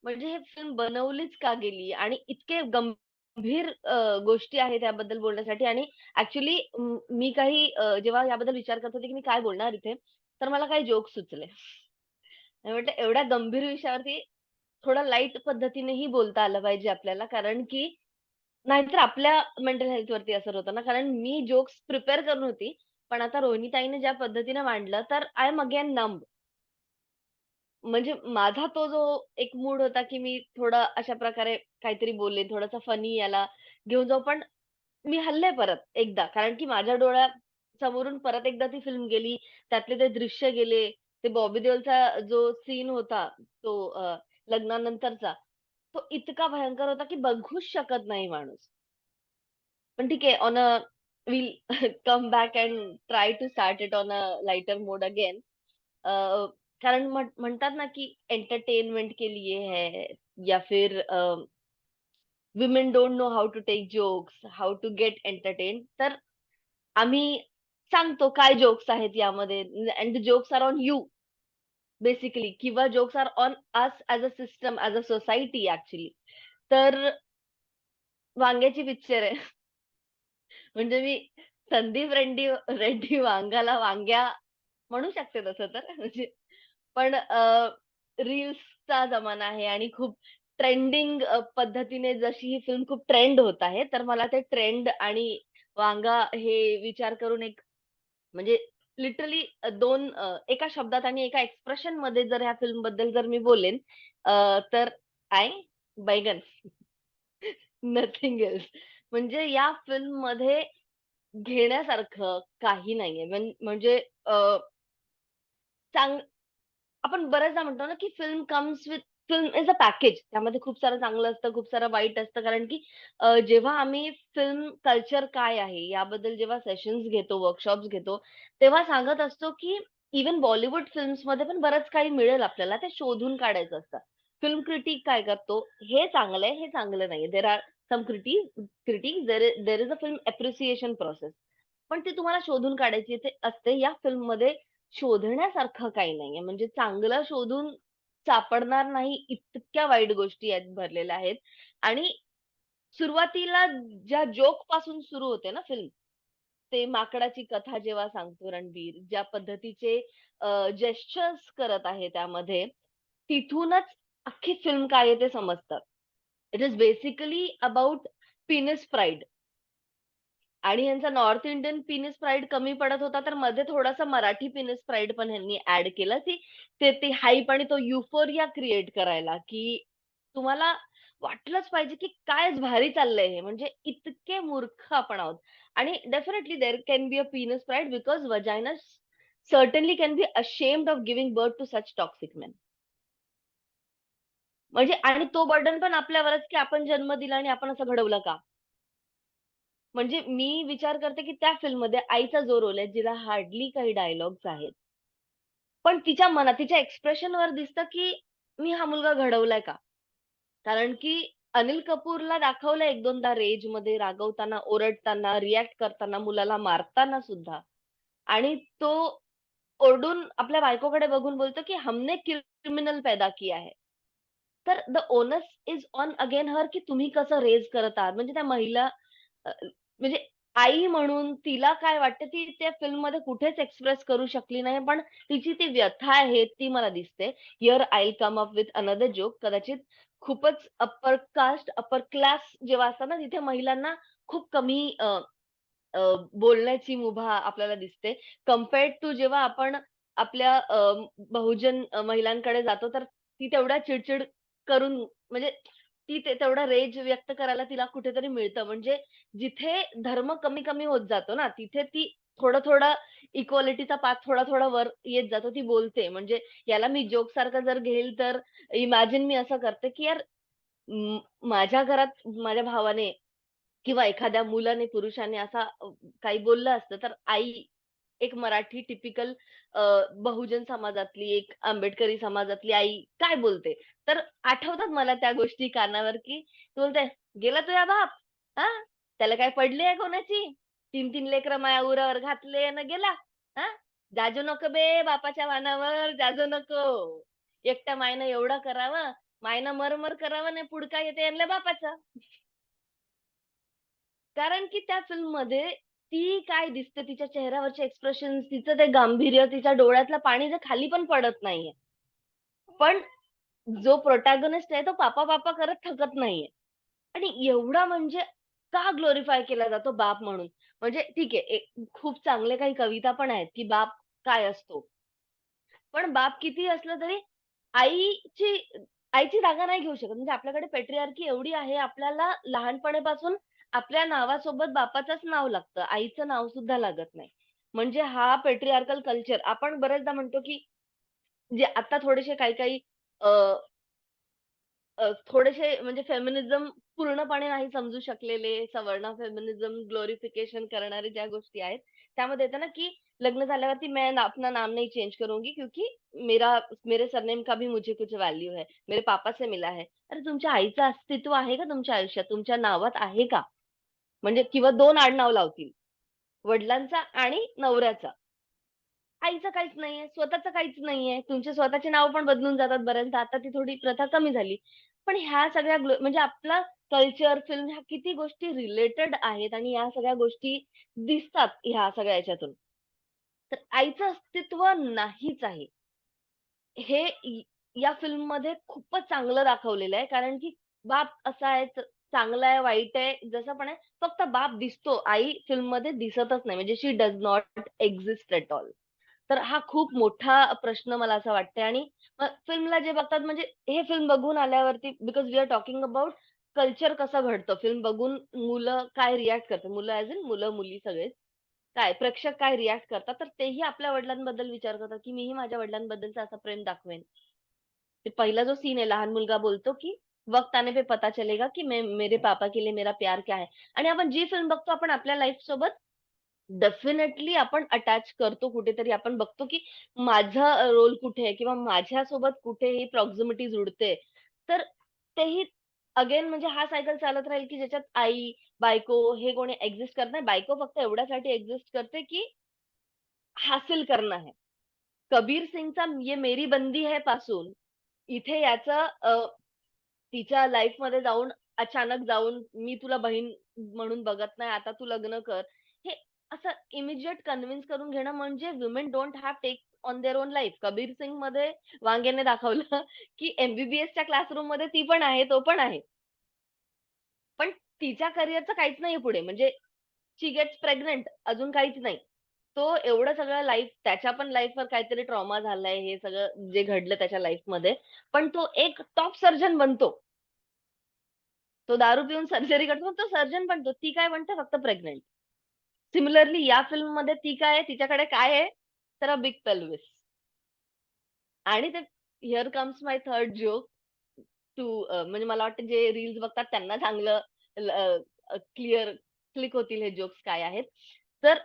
म्हणजे हे फिल्म बनवलीच का गेली आणि इतके गंभीर गोष्टी आहेत याबद्दल बोलण्यासाठी. आणि ऍक्च्युली मी काही जेव्हा याबद्दल विचार करत होते की मी काय बोलणार इथे, तर मला काही जोक सुचले. मी म्हटलं एवढ्या गंभीर विषयावरती थोडं लाईट पद्धतीनेही बोलता आलं पाहिजे आपल्याला, कारण की नाहीतर आपल्या मेंटल हेल्थ वरती असर होतं ना. कारण मी जोक्स प्रिपेअर करून होती, पण आता रोहिणीताईने ज्या पद्धतीने मांडलं तर आय एम अगेन नम्ब. म्हणजे माझा तो जो एक मूड होता, की मी थोडं अशा प्रकारे काहीतरी बोलले, थोडंसं फनी याला घेऊन जाऊ. पण मी हलले परत एकदा. कारण की माझ्या डोळ्यासमोरून परत एकदा ती फिल्म गेली. त्यातले ते दृश्य गेले. ते बॉबी देओलचा जो सीन होता तो लग्नानंतरचा, तो इतका भयंकर होता की बघूच शकत नाही माणूस. पण ठीक आहे will come back and try to start it on a lighter mode again. कारण म्हणतात ना की एंटरटेनमेंट के लिए है या फिर women don't know how to take jokes, how to get entertain. तर आम्ही सांगतो काय जोक्स आहेत यामध्ये and the jokes are on you basically किंवा jokes are on us as a system, as a society actually. तर वांग्याची पिक्चर आहे. म्हणजे मी संदीप रेड्डी रेड्डी वांगाला वांग्या म्हणू शकते तसं तर. म्हणजे पण रील्सचा जमाना आहे आणि खूप ट्रेंडिंग पद्धतीने जशी ही फिल्म खूप ट्रेंड होत आहे, तर मला ते ट्रेंड आणि वांगा हे विचार करून एक म्हणजे लिटरली 2 एका शब्दात आणि एका एक्सप्रेशनमध्ये जर ह्या फिल्मबद्दल जर मी बोलेन तर आय बैगन. Nothing else. म्हणजे या फिल्ममध्ये घेण्यासारखं काही नाहीये. म्हणजे अ, चांग आपण बऱ्याचदा म्हणतो ना, की फिल्म इज अ पॅकेज. त्यामध्ये खूप सारं चांगलं असतं, खूप सारं वाईट असतं. कारण की जेव्हा आम्ही फिल्म कल्चर काय आहे याबद्दल जेव्हा सेशन्स घेतो, वर्कशॉप्स घेतो, तेव्हा सांगत असतो, की इव्हन बॉलिवूड फिल्म्समध्ये पण बरंच काही मिळेल आपल्याला. ते शोधून काढायचं असतं. फिल्म क्रिटिक काय करतो, हे चांगलं आहे, हे चांगलं नाहीये. There are some critics there is a film appreciation process. पण ती तुम्हाला शोधून काढायची असते. या फिल्ममध्ये शोधण्यासारखं काही नाहीये. म्हणजे चांगलं शोधून सापडणार नाही इतक्या वाईट गोष्टी यात भरलेल्या आहेत. आणि सुरुवातीला ज्या जोकपासून सुरू होते ना फिल्म, ते माकडाची कथा जेव्हा सांगतो रणबीर, ज्या पद्धतीचे जेस्चर्स करत आहे त्यामध्ये, तिथूनच अख्खी फिल्म काय आहे ते समजतं. It is basically about पीनस pride. आणि ह्यांचा नॉर्थ इंडियन पीनस प्राईड कमी पडत होता, तर मध्ये थोडासा मराठी पीनस प्राईड पण ह्यांनी ॲड केलं, की ते हाइप आणि तो युफोरिया क्रिएट करायला, की तुम्हाला वाटलंच पाहिजे, की कायच भारी चाललंय हे. म्हणजे इतके मूर्ख आपण आहोत. आणि definitely there can be a penis pride because vagina certainly can be ashamed of giving birth to such toxic men. म्हणजे आणि तो बर्डन पण आपल्यावरच, की आपण जन्म दिला आणि आपण असं घडवलं का? म्हणजे मी विचार करते, की त्या फिल्ममध्ये आईचा जो रोल आहे, जिला हार्डली काही डायलॉग्स आहेत. पण तिच्या मनात, तिच्या एक्सप्रेशनवर दिसतं, की मी हा मुलगा घडवलाय का? कारण की अनिल कपूरला दाखवलं 1-2दा रेजमध्ये रागवताना, ओरडताना, रिएक्ट करताना, मुलाला मारताना सुद्धा. आणि तो ओरडून आपल्या बायकोकडे बघून बोलतो, की "हमने क्रिमिनल पैदा किया है." तर the onus is on again her, की तुम्ही कसं रेज करत आहात. म्हणजे त्या महिला म्हणजे आई म्हणून तिला काय वाटतं ती त्या फिल्ममध्ये कुठेच एक्सप्रेस करू शकली नाही. पण तिची ती व्यथा आहे ती मला दिसते. Here I will come up with another joke. कदाचित खूपच अप्पर कास्ट, अप्पर क्लास जेव्हा असतं ना, तिथे महिलांना खूप कमी अ, बोलण्याची मुभा आपल्याला दिसते. कंपेअर्ड टू जेव्हा आपण आपल्या बहुजन महिलांकडे जातो, तर ती तेवढ्या चिड करून म्हणजे ती तेवढा रेज व्यक्त करायला तिला कुठेतरी मिळतं. म्हणजे जिथे धर्म कमी-कमी होत जातो ना, तिथे ती थोडं-थोडं इक्वालिटीचा पाथ थोडा-थोडा वर येत जातो. ती बोलते. म्हणजे याला मी जोकसारखं जर घेईल, तर इमॅजिन मी असं करते, की यार माझ्या घरात माझ्या भावाने किंवा एखाद्या मुलाने, पुरुषाने असा काही बोललं असतं, तर आई एक मराठी टिपिकल बहुजन समाजातली, एक आंबेडकरी समाजातली आई काय बोलते? तर आठवतात मला त्या गोष्टी कानावर, की ती बोलते, "गेला तुझा बाप? हां? त्याला काय पडली आहे कोणाची? 3-3 लेकरं माझ्या उरावर घातले अन् गेला? हां? जाजू नको बे बापाच्या वानावर, जाजू नको. एकट्या मायनं एवढं करावं, मायनं मर करावं आणि पुडका येते यांना बापाचा." कारण की त्या फिल्ममध्ये ती काय दिसते, तिच्या चेहऱ्यावरचे एक्सप्रेशन्स, तिचं ते गांभीर्य, तिच्या डोळ्यातलं पाणी जे खाली पण पडत नाहीये. पण जो प्रोटॅगनिस्ट आहे तो पापा करत थकत नाहीये. आणि एवढा म्हणजे का ग्लोरिफाय केला जातो बाप म्हणून? म्हणजे ठीक आहे, खूप चांगले काही कविता पण आहेत, की बाप काय असतो? पण बाप कितीही असलं तरी आईची आईची जागा नाही घेऊ शकत. म्हणजे आपल्याकडे पॅट्रिआर्की एवढी आहे, आपल्याला लहानपणापासून आपल्या नावासोबत बापाचंच नाव लागतं. आईचं नाव सुद्धा लागत नाही. म्हणजे हा पेट्रिआर्कल कल्चर आपण बऱ्याचदा म्हणतो, की जे आता थोडेसे काही-काही थोडेसे म्हणजे फेमिनिझम पूर्णपणे नाही समजू शकलेले, सवर्ण फेमिनिझम ग्लोरिफिकेशन करणारे ज्या गोष्टी आहेत, त्यामध्ये येतं ना, की लग्न झाल्यावरती मैं अपना नाम नहीं चेंज करूँगी क्योंकि मेरा मेरे सरनेम का भी मुझे कुछ वैल्यू है. मेरे पापा से मिला है. अरे तुमच्या आईचं अस्तित्व आहे का तुमच्या आयुष्यात? तुमच्या नावात आहे का? म्हणजे किंवा 2 आडनाव लावतील. वडिलांचा आणि नवऱ्याचा. आईचं काहीच नाहीये, स्वतःचं काहीच नाहीये. तुमचे स्वतःचे नाव पण बदलून जातात बऱ्याचदा. आता ती थोडी प्रथा कमी झाली. पण ह्या सगळ्या म्हणजे आपला कल्चर, फिल्म ह्या किती गोष्टी रिलेटेड आहेत आणि या सगळ्या गोष्टी दिसतात ह्या सगळ्या ह्याच्यातून. तर आईचं अस्तित्व नाहीच आहे. हे या फिल्ममध्ये खूपच चांगलं दाखवलेलं आहे. कारण की बाप असा आहे, चांगला आहे, वाईट आहे, जसं पण आहे. फक्त बाप दिसतो. आई फिल्ममध्ये दिसतच नाही. म्हणजे she does not exist at all. तर हा खूप मोठा प्रश्न मला असं वाटतंय आणि फिल्मला जे बघतात म्हणजे हे फिल्म बघून आल्यावरती because we are talking about culture कसं घडतं. फिल्म बघून मुलं काय रिएक्ट करतात. मुलं ॲज इन मुलं-मुली सगळेच. काय प्रेक्षक काय रिएक्ट करतात, तर तेही आपल्या वडिलांबद्दल विचार करतात, की मीही माझ्या वडिलांबद्दलचा असा प्रेम दाखवेन. ते पहिला जो सीन आहे, लहान मुलगा बोलतो, की "वक्त आने पे पता चलेगा, की मैं मेरे पापा के लिए मेरा प्यार क्या है." आणि आपण जी फिल्म बघतो, आपण आपल्या लाईफसोबत डेफिनेटली आपण अटॅच करतो कुठेतरी. आपण बघतो, की माझा रोल कुठे आहे किंवा माझ्यासोबत कुठे ही प्रॉक्सिमिटी जुळते. तर तेही अगेन म्हणजे हा सायकल चालत राहील, की ज्याच्यात आई, बायको हे कोणी एक्झिस्ट करत नाही. बायको फक्त एवढ्यासाठी एक्झिस्ट करते, की हासिल करणं है. कबीर सिंगचा ये मेरी बंदी है पासून इथे याचं तिच्या लाईफमध्ये जाऊन अचानक जाऊन, "मी तुला बहीण म्हणून बघत नाही, आता तू लग्न कर." हे असं इमिजिएट कन्विन्स करून घेणं म्हणजे women don't have take on their own life. Kabir सिंगमध्ये वांगेने दाखवलं, की एम-बी-बी-एसच्या क्लासरूममध्ये ती पण आहे, तो पण आहे. पण तिच्या करिअरचं काहीच नाहीये पुढे. म्हणजे शी गेट्स प्रेग्नंट अजून काहीच नाही. तो एवढं सगळं लाईफ त्याच्या पण लाईफवर काहीतरी ट्रॉमा झालाय, हे सगळं जे घडलं त्याच्या लाईफमध्ये. पण तो एक टॉप सर्जन बनतो. तो दारू पिऊन सर्जरी करतो, पण तो सर्जन बनतो. ती काय बनते फक्त प्रेग्नंट. सिमिलरली या फिल्ममध्ये ती काय आहे, तिच्याकडे काय आहे? तर अ बिग पेल्विस. आणि ते here comes my third joke too म्हणजे मला वाटतं जे रील्स बघतात त्यांना चांगलं क्लिअर क्लिक होतील हे जोक्स काय आहेत. तर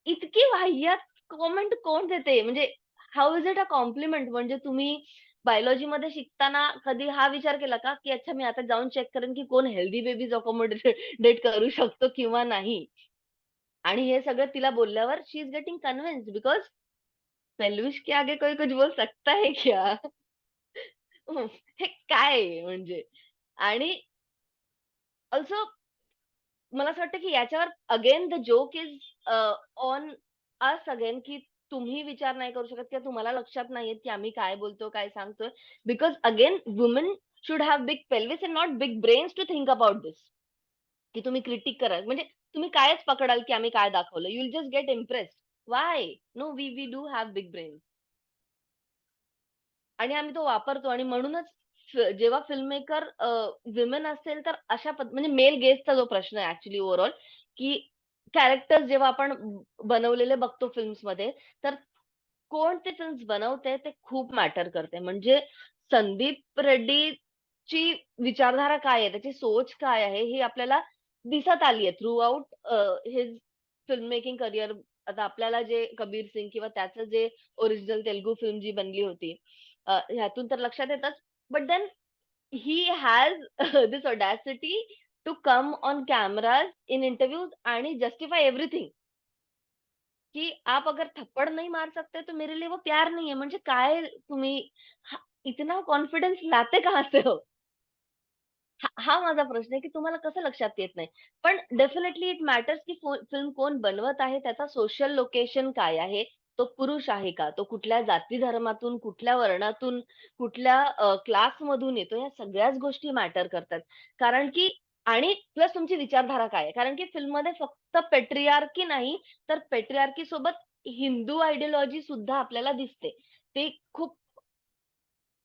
इतकी वाह्यात कॉमेंट कोण देते? म्हणजे how is it a compliment? म्हणजे तुम्ही बायोलॉजीमध्ये शिकताना कधी हा विचार केला का, की अच्छा मी आता जाऊन चेक करेन, की कोण हेल्दी बेबीज अकोमोडेट करू शकतो किंवा नाही. आणि हे सगळं तिला बोलल्यावर शी इज गेटिंग कन्विन्स्ड बिकॉज पेल्विस के आगे कोई कुछ बोल सकता है क्या? हे काय आहे म्हणजे? आणि अल्सो मला असं वाटतं, की याच्यावर again the joke is on us again, की तुम्ही विचार नाही करू शकत किंवा तुम्हाला लक्षात नाहीये, की आम्ही काय बोलतो, काय सांगतोय. Because again woman should have big pelvis and not big brains to think about this. की तुम्ही क्रिटिक करा. म्हणजे तुम्ही कायच पकडाल, की आम्ही काय दाखवलं. You will just get impressed. Why? No, we do have big brains. आणि आम्ही तो वापरतो आणि म्हणूनच जेव्हा फिल्म मेकर विमेन असेल तर अशा म्हणजे मेल गेजचा जो प्रश्न आहे ॲक्चुअली ओव्हरऑल, की कॅरेक्टर्स जेव्हा आपण बनवलेले बघतो फिल्म्समध्ये, तर कोण ते फिल्म्स बनवतंय ते खूप मॅटर करते. म्हणजे संदीप रेड्डीची विचारधारा काय आहे, त्याची सोच काय आहे, ही आपल्याला दिसत आली आहे through out his film making career. आता आपल्याला जे कबीर सिंग किंवा त्याचं जे ओरिजिनल तेलुगू फिल्म जी बनली होती, ह्यातून तर लक्षात येतच. But then he has this audacity to come on cameras in interviews आणि जस्टिफाय एव्हरीथिंग. कि आप अगर थप्पड़ नहीं मार सकते तो मेरे लिए वो प्यार नहीं है. म्हणजे काय तुम्ही इतना कॉन्फिडन्स लाते कहाँ से हो? हा माझा प्रश्न आहे, की तुम्हाला कसं लक्षात येत नाही. पण डेफिनेटली इट मॅटर्स, की फिल्म कोण बनवत आहे, त्याचा सोशल लोकेशन काय आहे? तो पुरुष आहे का? तो कुठल्या जाती धर्मातून, कुठल्या वर्णातून, कुठल्या क्लासमधून येतो, या सगळ्याच गोष्टी मॅटर करतात. कारण की आणि प्लस तुमची विचारधारा काय आहे? कारण की फिल्ममध्ये फक्त पेट्रियार्की नाही, तर पेट्रियार्की सोबत हिंदू आयडिओलॉजी सुद्धा आपल्याला दिसते. ते खूप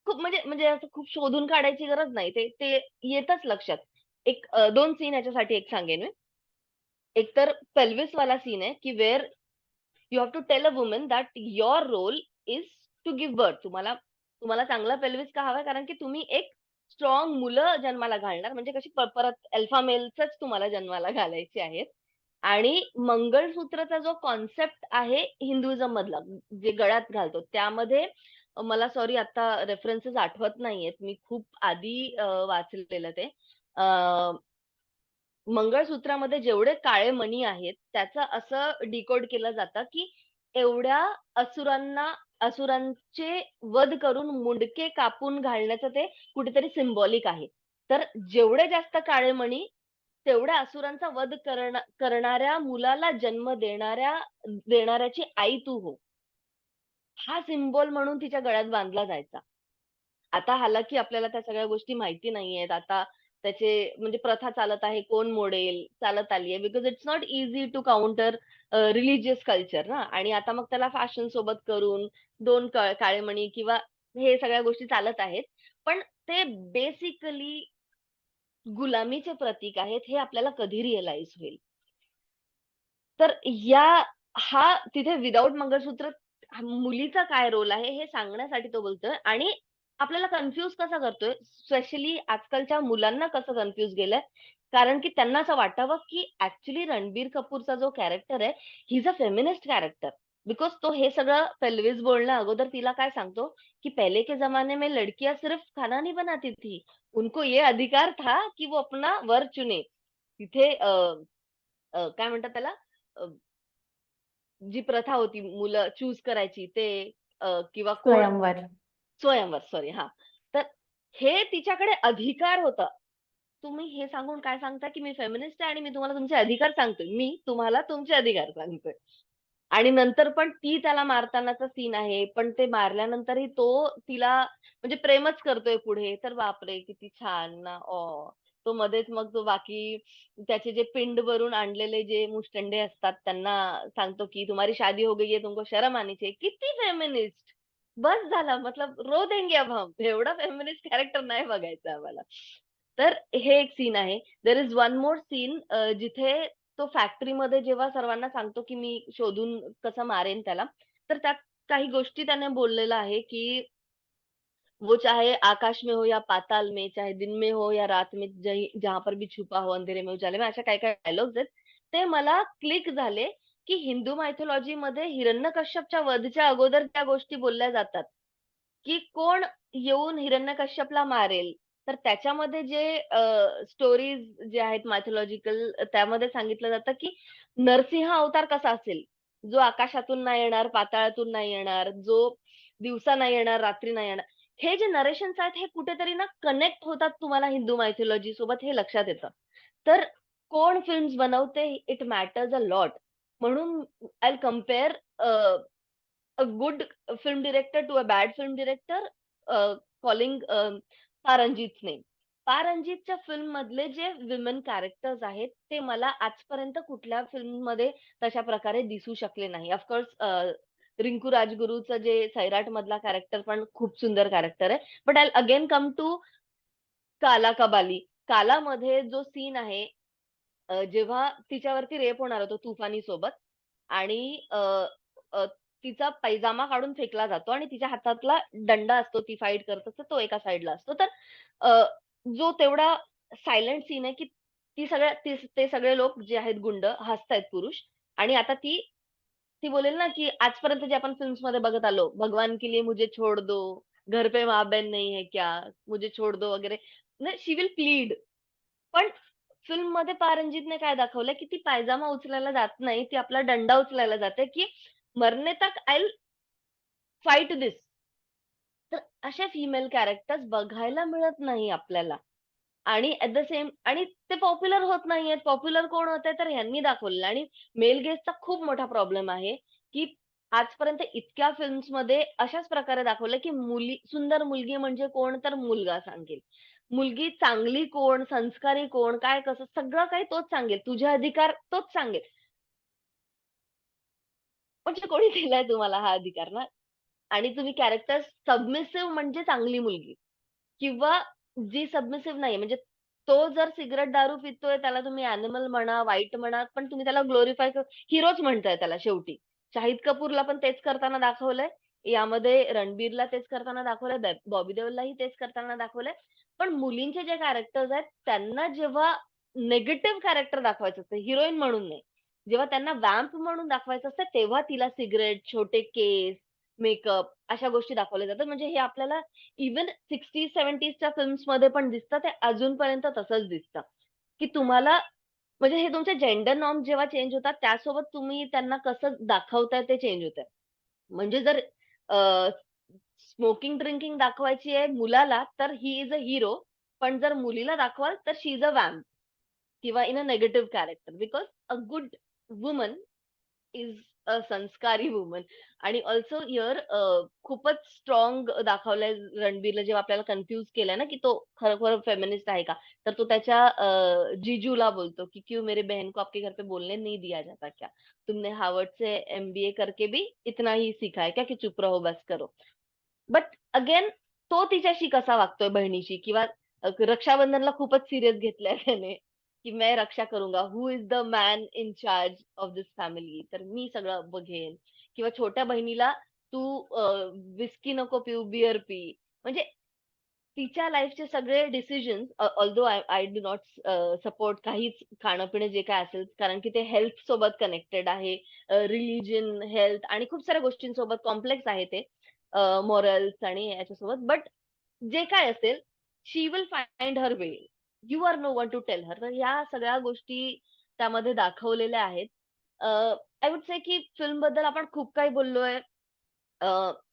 खूप म्हणजे म्हणजे असं खूप शोधून काढायची गरज नाही. ते ते येतच लक्षात, एक 2 सीन याच्यासाठी एक सांगेन मी. एक तर पेल्विस वाला सीन आहे, की where you have to tell a woman that your role is to give birth. तुम्हाला तुम्हाला चांगला पेल्विस का हवाय? कारण की तुम्ही एक स्ट्रॉंग मुलं जन्माला घालणार. म्हणजे कशी परत अल्फा मेलच तुम्हाला जन्माला घालायचे आहेत. आणि मंगळसूत्रचा जो कॉन्सेप्ट आहे हिंदुइझम मधला, जे गळ्यात घालतो, त्यामध्ये मला सॉरी आता रेफरन्सेस आठवत नाहीयेत. मी खूप आधी वाचलेलं ते. अ, मंगळसूत्रामध्ये जेवढे काळे मणी आहेत, त्याचं असं डिकोड केलं जातं, की एवढ्या असुरांचे वध करून मुंडके कापून घालण्याचं ते कुठेतरी सिम्बॉलिक आहे. तर जेवढे जास्त काळे मणी, तेवढ्या असुरांचा वध करणाऱ्या मुलाला जन्म देणाऱ्याची आई तू हो. हा सिम्बॉल म्हणून तिच्या गळ्यात बांधला जायचा. आता हालाकी आपल्याला त्या सगळ्या गोष्टी माहिती नाहीयेत. आता त्याचे म्हणजे प्रथा चालत आहे, कोण मोडेल, चालत आली आहे. Because it's not easy to counter religious culture ना. आणि आता मग त्याला फॅशन सोबत करून 2 काळे मणी किंवा हे सगळ्या गोष्टी चालत आहेत. पण ते बेसिकली गुलामीचे प्रतीक आहेत, हे आपल्याला कधी रिअलाईज होईल. तर हा तिथे विदाऊट मंगळसूत्र मुलीचा काय रोल आहे हे सांगण्यासाठी तो बोलतोय. आणि आपल्याला कन्फ्यूज कसा करतोय, स्पेशली आजकालच्या मुलांना कसं कन्फ्यूज केलंय, कारण की त्यांना असं वाटावं की ऍक्च्युली रणबीर कपूरचा जो कॅरेक्टर आहे, he is a feminist character. Because तो हे सगळं पेल्विस बोलण्या अगोदर तिला काय सांगतो, की पहले के जमाने में लड़कियां सिर्फ खाना नहीं बनाती थी, उनको ये अधिकार था कि वो अपना वर चुने. तिथे काय म्हणतात त्याला, जी प्रथा होती मुलं चूज करायची ते, किंवा कोण स्वयंवर. स्वयंवर, सॉरी, हां. तर हे तिच्याकडे अधिकार होता. तुम्ही हे सांगून काय सांगता, की मी फेमिनिस्ट आहे आणि मी तुम्हाला तुमचे अधिकार सांगतोय. मी तुम्हाला तुमचे अधिकार सांगतोय. आणि नंतर पण ती त्याला मारतानाचा सीन आहे. पण ते मारल्यानंतरही तो तिला म्हणजे प्रेमच करतोय पुढे. तर बापरे! किती छान ना. तो मध्येच मग तो बाकी त्याचे जे पिंडवरून आणलेले जे मुस्टंडे असतात त्यांना सांगतो, की "तुम्हारी शादी हो गई है, तुमको शर्म आनी चाहिए." किती फेमिनिस्ट! बस झालं, मतलब रो देंगे अब हम. एवढा फेमिनिस्ट कॅरेक्टर नाही बघायचा आम्हाला. तर हे एक सीन आहे. There is one more scene, जिथे तो फॅक्टरीमध्ये जेव्हा सर्वांना सांगतो, की मी शोधून कसं मारेन त्याला. तर त्यात काही गोष्टी त्याने बोललेलं आहे, की वो चाहे आकाश में हो या पाताल में, चाहे दिन में हो या रात में, जहाँ पर भी छुपा हो, अंधेरे में उजाले में, अशा काही-काही डायलॉग्स आहेत. ते मला क्लिक झाले, की हिंदू मायथॉलॉजीमध्ये हिरण्यकश्यपच्या वधच्या अगोदर त्या गोष्टी बोलल्या जातात, की कोण येऊन हिरण्यकश्यपला मारेल. तर त्याच्यामध्ये जे स्टोरीज जे आहेत मायथॉलॉजिकल, त्यामध्ये सांगितलं जातं, की नरसिंह अवतार कसा असेल, जो आकाशातून नाही येणार, पाताळातून नाही येणार, जो दिवसा नाही येणार, रात्री नाही येणार. हे जे नरेशन्स आहेत हे कुठेतरी ना कनेक्ट होतात तुम्हाला हिंदू मायथॉलॉजी सोबत, हे लक्षात येतं. तर कोण फिल्म्स बनवते, इट मॅटर्स अ लॉट. म्हणून I will compare a good film director to a bad film director, calling Pa. Ranjith's name. Pa. रणजीतच्या फिल्म मधले जे विमेन कॅरेक्टर्स आहेत, ते मला आजपर्यंत कुठल्या फिल्ममध्ये तशा प्रकारे दिसू शकले नाही. ऑफकोर्स रिंकू राजगुरूचं जे सैराट मधला कॅरेक्टर पण खूप सुंदर कॅरेक्टर आहे. But I again come to Kaala Kabali. कालामध्ये जो सीन आहे, जेव्हा तिच्यावरती रेप होणार होतो तुफानी सोबत आणि अ, अ, तिचा पैजामा काढून फेकला जातो आणि तिच्या हातातला दंडा असतो, ती फाईट करत असते, तो एका साइडला असतो. तर अ, जो तेवढा सायलेंट सीन आहे, की ते सगळे लोक जे आहेत गुंड हसतायत पुरुष. आणि आता ती ती बोलेल ना, की आजपर्यंत जे आपण फिल्म्समध्ये बघत आलो, भगवान के लिए मुझे छोड़ दो, घर पे माँ-बहन नहीं है क्या, मुझे छोड़ दो वगैरे. म्हणजे शी विल प्लीड. पण फिल्ममध्ये पा. रणजीतने काय दाखवलंय, की ती पायजामा उचलायला जात नाही. ती आपला दंडा उचलायला जाते, की मरने तक आय विल फाईट धिस. तर अशा फिमेल कॅरेक्टर्स बघायला मिळत नाही आपल्याला. आणि ॲट द सेम आणि ते पॉप्युलर होत नाहीयेत. पॉप्युलर कोण होतंय तर ह्यांनी दाखवलेलं. आणि मेल गेजचा खूप मोठा प्रॉब्लेम आहे, की आजपर्यंत इतक्या फिल्म्समध्ये अशाच प्रकारे दाखवलं, की सुंदर मुलगी म्हणजे कोण तर मुलगा सांगेल. मुलगी चांगली कोण, संस्कारी कोण, काय कसं सगळं काही तोच सांगेल. तुझे अधिकार तोच सांगेल. म्हणजे कोणी दिलाय तुम्हाला हा अधिकार ना? आणि तुम्ही कॅरेक्टर सबमिसिव्ह म्हणजे चांगली मुलगी. किंवा जी सबमिसिव्ह नाहीये म्हणजे तो जर सिगरेट दारू पितोय त्याला तुम्ही अॅनिमल म्हणा, वाईट म्हणा, पण तुम्ही त्याला ग्लोरिफाय हिरोच म्हणताय त्याला शेवटी. शाहिद कपूरला पण तेच करताना दाखवलंय. यामध्ये रणबीरला तेच करताना दाखवलंय. बॉबी देओललाही तेच करताना दाखवलंय. पण मुलींचे जे कॅरेक्टर्स आहेत त्यांना जेव्हा निगेटिव्ह कॅरेक्टर दाखवायचं असतं, हिरोईन म्हणून नाही. जेव्हा त्यांना वॅम्प म्हणून दाखवायचं असतं तेव्हा तिला सिगारेट, छोटे केस, मेकअप अशा गोष्टी दाखवल्या जातात. म्हणजे हे आपल्याला इव्हन 60s-70sच्या फिल्म्समध्ये पण दिसतं. ते अजूनपर्यंत तसंच दिसतं, की तुम्हाला म्हणजे हे तुमचे जेंडर नॉर्म्स जेव्हा चेंज होतात त्यासोबत तुम्ही त्यांना कसं दाखवताय ते चेंज होतंय. म्हणजे जर स्मोकिंग, ड्रिंकिंग दाखवायची आहे मुलाला तर ही इज अ हीरो. पण जर मुलीला दाखवाल तर शी इज अ वॅम्प किंवा in a negative character because a good woman is a संस्कारी वुमन. आणि अल्सो हिअर खूपच स्ट्रॉंग दाखवलंय रणबीरला जेव्हा आपल्याला कन्फ्यूज केलंय ना, की तो खरोखर फेमिनिस्ट आहे का? तर तो त्याच्या जीजूला बोलतो, की "क्यों मेरे बहन को आपके घर पे बोलने नहीं दिया जाता क्या? तुमने हार्वर्ड से एमबीए करके भी इतना ही सीखा है क्या कि चुप रहो, बस करो." बट अगेन तो तिच्याशी कसा वागतोय बहिणीशी किंवा रक्षाबंधनला खूपच सीरियस घेतलंय त्याने, की "मैं रक्षा करूंगा. Who is the man in charge of this family?" तर मी सगळं बघेन. किंवा छोट्या बहिणीला तू व्हिस्की नको पिऊ, बिअर पी. म्हणजे तिच्या लाईफचे सगळे decisions although I do not support काहीच खाणं-पिणं जे काही असेल, कारण की ते हेल्थ सोबत कनेक्टेड आहे. रिलिजन, हेल्थ आणि खूप साऱ्या गोष्टींसोबत कॉम्प्लेक्स आहे ते. मॉरल्स आणि याच्यासोबत. बट जे काय असेल, she will find her way. You are no one to tell her. तर ह्या सगळ्या गोष्टी त्यामध्ये दाखवलेल्या आहेत. आय वुड से की फिल्मबद्दल आपण खूप काही बोललोय. अ,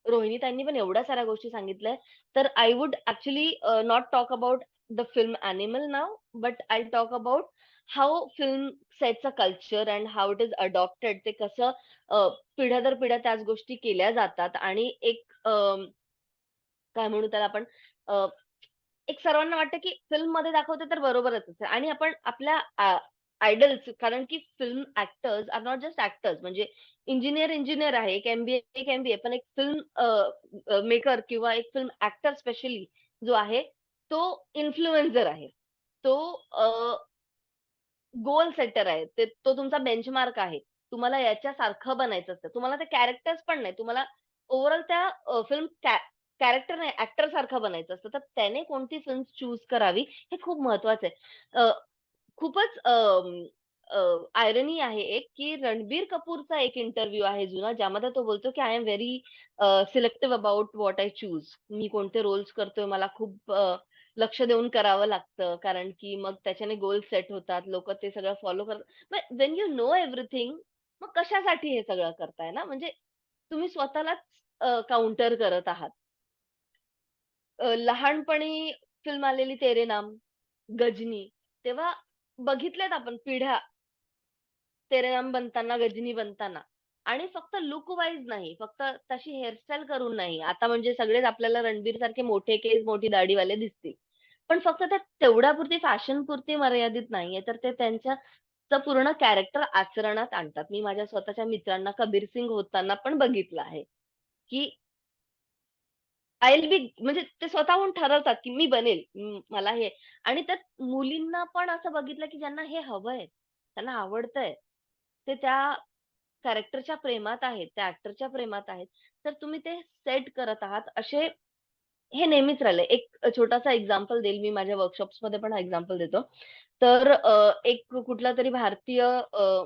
रोहिणीताईंनी पण एवढ्या साऱ्या गोष्टी सांगितल्या. तर I would actually not talk about the film animal now, but I talk about how film sets a culture and how it is adopted. ते कसं पिढ्या दर पिढ्या त्याच गोष्टी केल्या जातात आणि एक काय म्हणू त्याला आपण एक सर्वांना वाटतं की फिल्ममध्ये दाखवते तर बरोबरच आहे आणि आपण आपल्या आयडल्स कारण की film actors are not just actors म्हणजे इंजिनियर आहे, एक एम-बी-ए पण एक फिल्म मेकर किंवा एक फिल्म ॲक्टर स्पेशली जो आहे, तो इन्फ्लुएन्सर आहे. तो गोल सेटर आहे. तो तुमचा बेंचमार्क आहे. तुम्हाला याच्यासारखं बनायचं असतं. तुम्हाला ते कॅरेक्टर्स पण नाही. तुम्हाला ओव्हरऑल त्या फिल्म कॅरेक्टर नाही, ॲक्टर सारखं बनायचं असतं. तर त्याने कोणती फिल्म चूज करावी हे खूप महत्वाचं आहे. खूपच आयरनी आहे एक, की रणबीर कपूरचा एक इंटरव्ह्यू आहे जुना, ज्यामध्ये तो बोलतो, की "I am very selective about what I choose." मी कोणते रोल्स करतोय मला खूप लक्ष देऊन करावं लागतं. कारण की मग त्याच्याने गोल सेट होतात. लोकं ते सगळं फॉलो करतात. मग व्हेन यू नो एव्हरीथिंग मग कशासाठी हे सगळं करताय ना? म्हणजे तुम्ही स्वतःलाच काउंटर करत आहात. लहानपणी फिल्म आलेली तेरे नाम, गजनी तेव्हा बघितल्यात आपण पिढ्या तेरे नाम बनताना, गजनी बनताना आणि फक्त लूक वाईज नाही, फक्त तशी हेअरस्टाईल करून नाही. आता म्हणजे सगळेच आपल्याला रणबीरसारखे मोठे केस, मोठी दाढीवाले दिसतील. पण फक्त त्या तेवढ्यापुरती फॅशनपुरती मर्यादित नाहीये, तर ते त्यांचं पूर्ण कॅरेक्टर आचरणात आणतात. मी माझ्या स्वतःच्या मित्रांना कबीर सिंग होताना पण बघितलं आहे, की आय विल बी म्हणजे ते स्वतःहून ठरवतात, की मी बनेल. मला हे आणि त्यात मुलींना पण असं बघितलं, की ज्यांना हे हवंय, त्यांना आवडतंय. ते त्या कॅरेक्टरच्या प्रेमात आहेत, त्या ॲक्टरच्या प्रेमात आहेत. तर तुम्ही ते सेट करत आहात. असे हे नेहमीच राहिलंय. एक छोटासा एक्झाम्पल देईल मी माझ्या वर्कशॉप्समध्ये पण हा एक्झाम्पल देतो. तर एक कुठलातरी भारतीय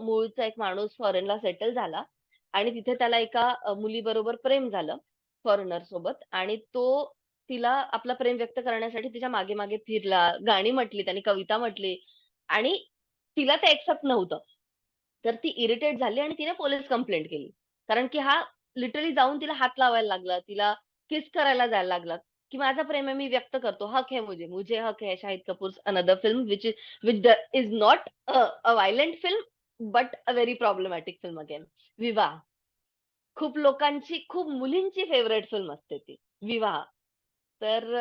मूळचा एक माणूस फॉरेनला सेटल झाला आणि तिथे त्याला एका मुलीबरोबर प्रेम झालं फॉरेनर सोबत आणि तो तिला आपलं प्रेम व्यक्त करण्यासाठी तिच्या मागे-मागे फिरला, गाणी म्हटली, त्याने कविता म्हटली आणि तिला ते एक्सेप्ट नव्हतं. तर ती इरिटेट झाली आणि तिने पोलिस कंप्लेंट केली. कारण की हा लिटरली जाऊन तिला हात लावायला लागला, तिला किस करायला जायला लागला, की माझं प्रेम आहे मी व्यक्त करतो. हक है मुझे, मुझे हक है. Shahid Kapoor's another film which is not a violent film but a very problematic film again. विवाह. खूप लोकांची, खूप मुलींची फेव्हरेट फिल्म असते ती, विवाह. तर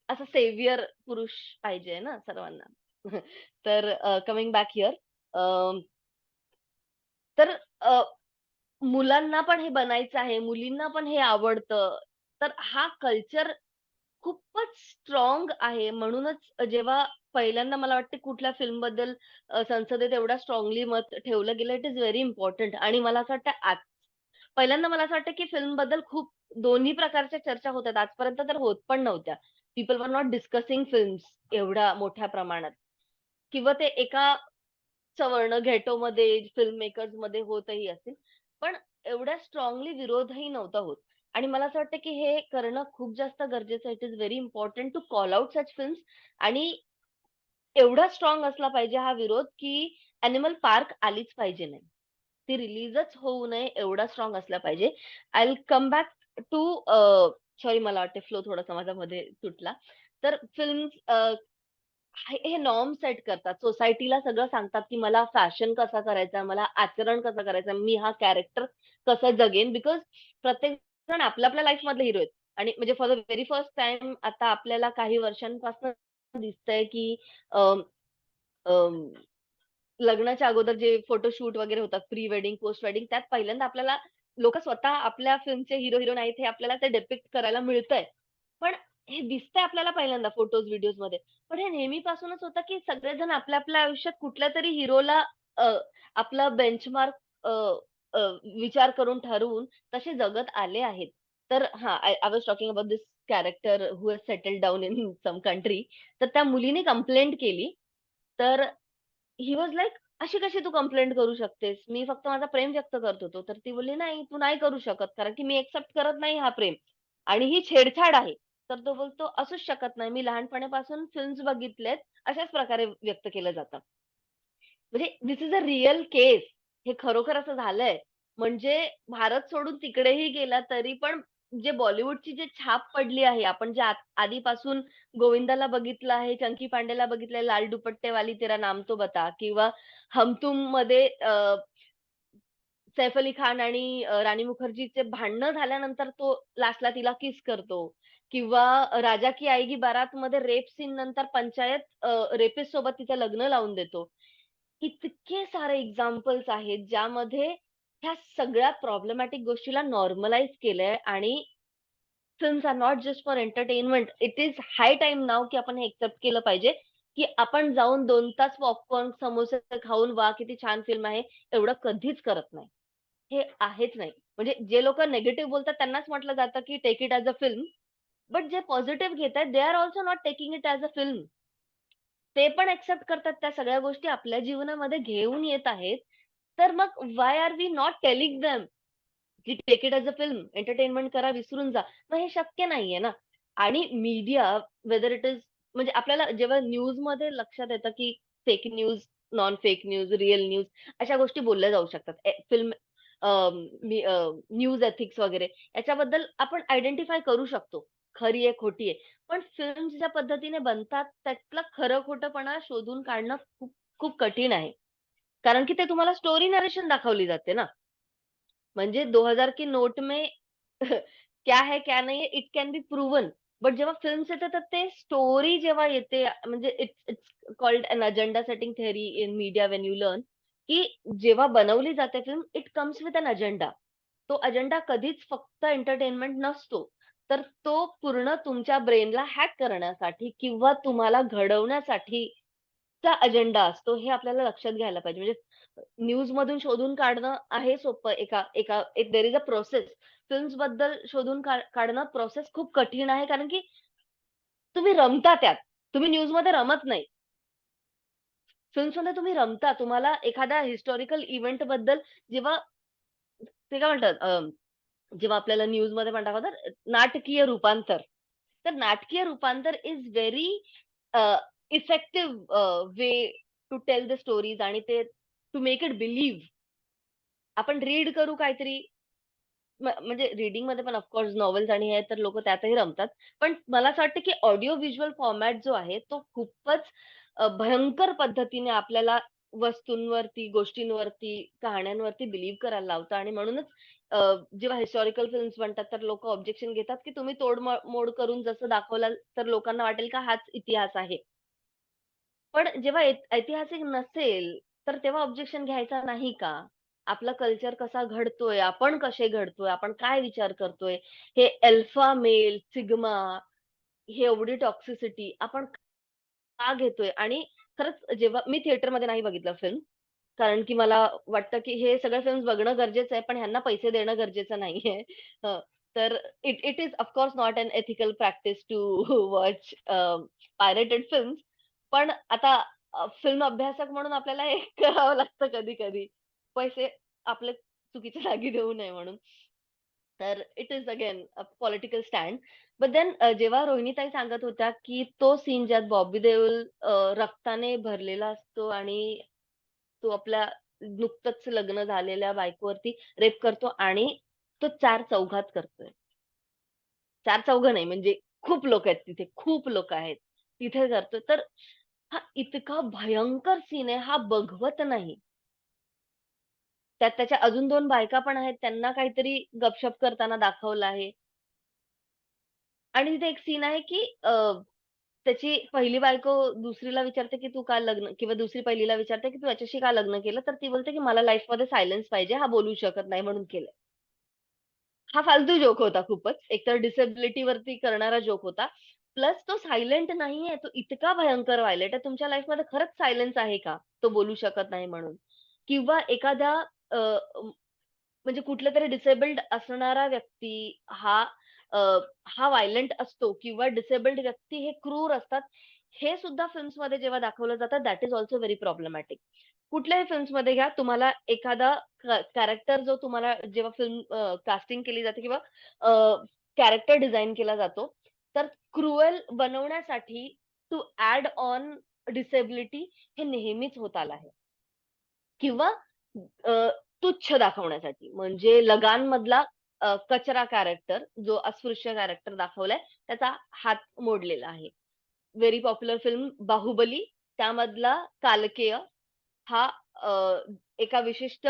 असं सेव्हियर पुरुष पाहिजे ना सर्वांना. तर कमिंग बॅक हिअर तर मुलांना पण हे बनायचं आहे, मुलींना पण हे आवडतं. तर हा कल्चर खूपच स्ट्रॉंग आहे. म्हणूनच जेव्हा पहिल्यांदा मला वाटते कुठल्या फिल्मबद्दल संसदेत एवढा स्ट्रॉंगली मत ठेवलं गेलं, इट इस व्हेरी इम्पोर्टंट. आणि मला असं वाटतं पहिल्यांदा मला असं वाटतं, की फिल्मबद्दल खूप दोन्ही प्रकारच्या चर्चा होतात. आजपर्यंत तर होत पण नव्हत्या. People were not discussing films एवढ्या मोठ्या प्रमाणात, किंवा ते एका सवर्ण घेटोमध्ये फिल्म मेकर्समध्ये होतही असेल. पण एवढ्या स्ट्रॉंगली विरोधही नव्हता होत. आणि मला असं वाटतं, की हे करणं खूप जास्त गरजेचं आहे. It is very important to call out such films. आणि एवढा स्ट्रॉंग असला पाहिजे हा विरोध, की ॲनिमल पार्क आलीच पाहिजे नाही. ती रिलीजच होऊ नये एवढा स्ट्रॉंग असला पाहिजे. I will come back to sorry, मला वाटते फ्लो थोडासा माझा मध्ये तुटला. तर फिल्म्स हे नॉर्म सेट करतात. सोसायटीला सगळं सांगतात, की मला फॅशन कसा करायचा, मला आचरण कसं करायचं, मी हा कॅरेक्टर कसं जगेन. बिकॉज प्रत्येक जण आपल्या लाईफमधले हिरो आहेत. आणि म्हणजे for the very first time आता आपल्याला काही वर्षांपासून दिसतंय, की अं, अं, लग्नाच्या अगोदर जे फोटोशूट वगैरे होतात, प्री वेडिंग, पोस्ट वेडिंग, त्यात पहिल्यांदा आपल्याला लोकं स्वतः आपल्या फिल्मचे हिरो हिरोईन आहेत हे आपल्याला ते डिपिक्ट करायला मिळतंय. पण हे दिसतंय आपल्याला पहिल्यांदा फोटोज, व्हिडिओजमध्ये. पण हे नेहमीपासूनच होतं, की सगळेजण आपल्या आयुष्यात कुठल्यातरी हिरोला अ, आपला बेंचमार्क अ, अ, विचार करून ठरवून तसे जगत आले आहेत. तर हां, I I was talking about this character who has settled down in some country. तर त्या मुलीने कंप्लेंट केली. तर ही वॉज लाइक, "अशी कशी तू कंप्लेंट करू शकतेस? मी फक्त माझा प्रेम व्यक्त करत होतो." तर ती बोलली, "नाही, तू नाही करू शकत, कारण की मी एक्सेप्ट करत नाही हा प्रेम आणि ही छेडछाड आहे." तर तो बोलतो, "असूच शकत नाही. मी लहानपणापासून फिल्म्स बघितलेत, अशाच प्रकारे व्यक्त केलं जातं." म्हणजे दिस इज अ रिअल केस. हे खरोखर असं झालंय. म्हणजे भारत सोडून तिकडेही गेला तरी पण जे बॉलिवूडची जी छाप पडली आहे, आपण जे आधीपासून गोविंदाला बघितलं आहे, चंकी पांडेला बघितलंय, लाल दुपट्टे वाली तेरा नाम तो बता, किंवा हम तुममध्ये सैफ अली खान आणि राणी मुखर्जीचे भांडणं झाल्यानंतर तो लास्टला तिला किस करतो, किंवा राजा की आएगी बारातमध्ये रेप सीन नंतर पंचायत रेपिस्ट सोबत तिचं लग्न लावून देतो. इतके सारे एक्झाम्पल्स आहेत ज्यामध्ये ह्या सगळ्या प्रॉब्लेमॅटिक गोष्टीला नॉर्मलाइज केलंय. आणि films are not just for entertainment. It is high time now की आपण हे एक्सेप्ट केलं पाहिजे, की आपण जाऊन 2 तास पॉपकॉर्न, समोसे खाऊन वाह! किती छान फिल्म आहे, एवढं कधीच करत नाही. हे आहेच नाही. म्हणजे जे लोकं निगेटिव्ह बोलतात त्यांनाच म्हटलं जातं, की take it as a film. But जे पॉझिटिव्ह घेतायत, they are also not taking it as a film. ते पण एक्सेप्ट करतात त्या सगळ्या गोष्टी आपल्या जीवनामध्ये घेऊन येत आहेत. तर मग why are we not telling them, की take it as a film, entertainment करा, विसरून जा. मग हे शक्य नाहीये ना. आणि मीडिया वेदर इट इज, म्हणजे आपल्याला जेव्हा न्यूजमध्ये लक्षात येतं, की fake news, non fake news, real news अशा गोष्टी बोलल्या जाऊ शकतात. फिल्म न्यूज एथिक्स वगैरे याच्याबद्दल आपण आयडेंटिफाय करू शकतो. खरी आहे, खोटी आहे. पण फिल्म्स ज्या पद्धतीने बनतात त्यातलं खरं-खोटंपणा शोधून काढणं खूप खूप कठीण आहे. कारण की ते तुम्हाला स्टोरी नरेशन दाखवली जाते ना. म्हणजे 2000 की नोट में क्या है, क्या नहीं है, it can be proven. But जेव्हा फिल्म्स येतात तर ते स्टोरी जेव्हा येते, म्हणजे it's it's called an agenda setting theory in media when you learn, की जेव्हा बनवली जाते film, it comes with an agenda. तो अजेंडा कधीच फक्त एंटरटेनमेंट नसतो. तर तो पूर्ण तुमच्या ब्रेनला हॅक करण्यासाठी किंवा तुम्हाला घडवण्यासाठी चा अजेंडा असतो, हे आपल्याला लक्षात घ्यायला पाहिजे. म्हणजे न्यूजमधून शोधून काढणं आहे सोपं, एका एका एक देअर इज अ प्रोसेस. फिल्म्सबद्दल शोधून काढणं प्रोसेस खूप कठीण आहे, कारण की तुम्ही रमता त्यात. तुम्ही न्यूजमध्ये रमत नाही. फिल्म्समध्ये तुम्ही रमता. तुम्हाला एखाद्या हिस्टॉरिकल इव्हेंटबद्दल जेव्हा ते काय म्हणतात, जेव्हा आपल्याला न्यूजमध्ये पण दाखवतात नाटकीय रूपांतर. तर नाटकीय रूपांतर is very effective way to tell the stories, आणि ते टू मेक इट बिलीव्ह. आपण रीड करू काहीतरी, म्हणजे रीडिंगमध्ये पण ऑफकोर्स नॉव्हेल्स आणि हे तर लोकं त्यातही रमतात. पण मला असं वाटतं, की ऑडिओ व्हिज्युअल फॉर्मॅट जो आहे तो खूपच भयंकर पद्धतीने आपल्याला वस्तूंवरती, गोष्टींवरती, कहाण्यांवरती बिलीव्ह करायला लावतं. आणि म्हणूनच अ, जेव्हा हिस्टॉरिकल फिल्म्स बनतात तर लोकं ऑब्जेक्शन घेतात, की तुम्ही मोड करून जसं दाखवलं तर लोकांना वाटेल का हाच इतिहास आहे. पण जेव्हा ऐतिहासिक नसेल, तर तेव्हा ऑब्जेक्शन घ्यायचा नाही का? आपला कल्चर कसा घडतोय, आपण कसे घडतोय, आपण काय विचार करतोय, हे अल्फा मेल, सिग्मा हे एवढी टॉक्सिसिटी आपण का घेतोय? आणि खरंच जेव्हा मी थिएटरमध्ये नाही बघितलं फिल्म, कारण की मला वाटतं की हे सगळे फिल्म्स बघणं गरजेचं आहे, पण ह्यांना पैसे देणं गरजेचं नाहीये. हं, तर it it is of course not an ethical practice to watch pirated films. पण आता फिल्म अभ्यासक म्हणून आपल्याला हे करावं लागतं कधी-कधी. पैसे आपले चुकीच्या जागी देऊ नये म्हणून. तर it is again a political stand. But then जेव्हा रोहिणीताई सांगत होत्या, की तो सीन ज्यात बॉबी देओल रक्ताने भरलेला असतो आणि तो आपल्या नुकतंच लग्न झालेल्या बायकोवरती रेप करतो आणि तो चार चौघात करतोय. चार चौघं नाही म्हणजे खूप लोक आहेत तिथे, खूप लोक आहेत. तिथे करतोय. तर हा इतका भयंकर सीन आहे, हा बघवत नाही. त्यात त्याच्या अजून 2 बायका पण आहेत. त्यांना काहीतरी गपशप करताना दाखवलं आहे. आणि तिथे एक सीन आहे, की त्याची पहिली बायको दुसरीला विचारते, की "तू का लग्न" किंवा दुसरी पहिलीला विचारते, की "तू याच्याशी का लग्न केलं?" तर ती बोलते, की "मला लाईफमध्ये सायलेन्स पाहिजे. हा बोलू शकत नाही म्हणून केलंय." हा फालतू जोक होता खूपच. एकतर डिसेबिलिटीवरती करणारा जोक होता. प्लस तो सायलेंट नाहीये. तो इतका भयंकर व्हायलेट आहे. तुमच्या लाईफमध्ये खरंच सायलेन्स आहे का? तो बोलू शकत नाही म्हणून. किंवा एखाद्या अ, म्हणजे कुठलातरी डिसेबल्ड असणारा व्यक्ती हा अ, हा व्हायलेंट असतो किंवा डिसेबल्ड व्यक्ती हे क्रूर असतात. हे सुद्धा फिल्म्समध्ये जेव्हा दाखवलं जातं that is also very problematic. कुठल्याही फिल्म्समध्ये घ्या तुम्हाला एखादा कॅरेक्टर जो तुम्हाला जेव्हा फिल्म कास्टिंग केली जाते किंवा कॅरेक्टर डिझाइन केला जातो, तर क्रुएल बनवण्यासाठी टू ॲड ऑन डिसेबिलिटी हे नेहमीच होत आलं आहे. किंवा अ, तुच्छ दाखवण्यासाठी. म्हणजे लगानमधला कचरा कॅरेक्टर जो अस्पृश्य कॅरेक्टर दाखवलाय, त्याचा हात मोडलेला आहे. व्हेरी पॉप्युलर फिल्म बाहुबली त्यामधला कालकेय हा एका विशिष्ट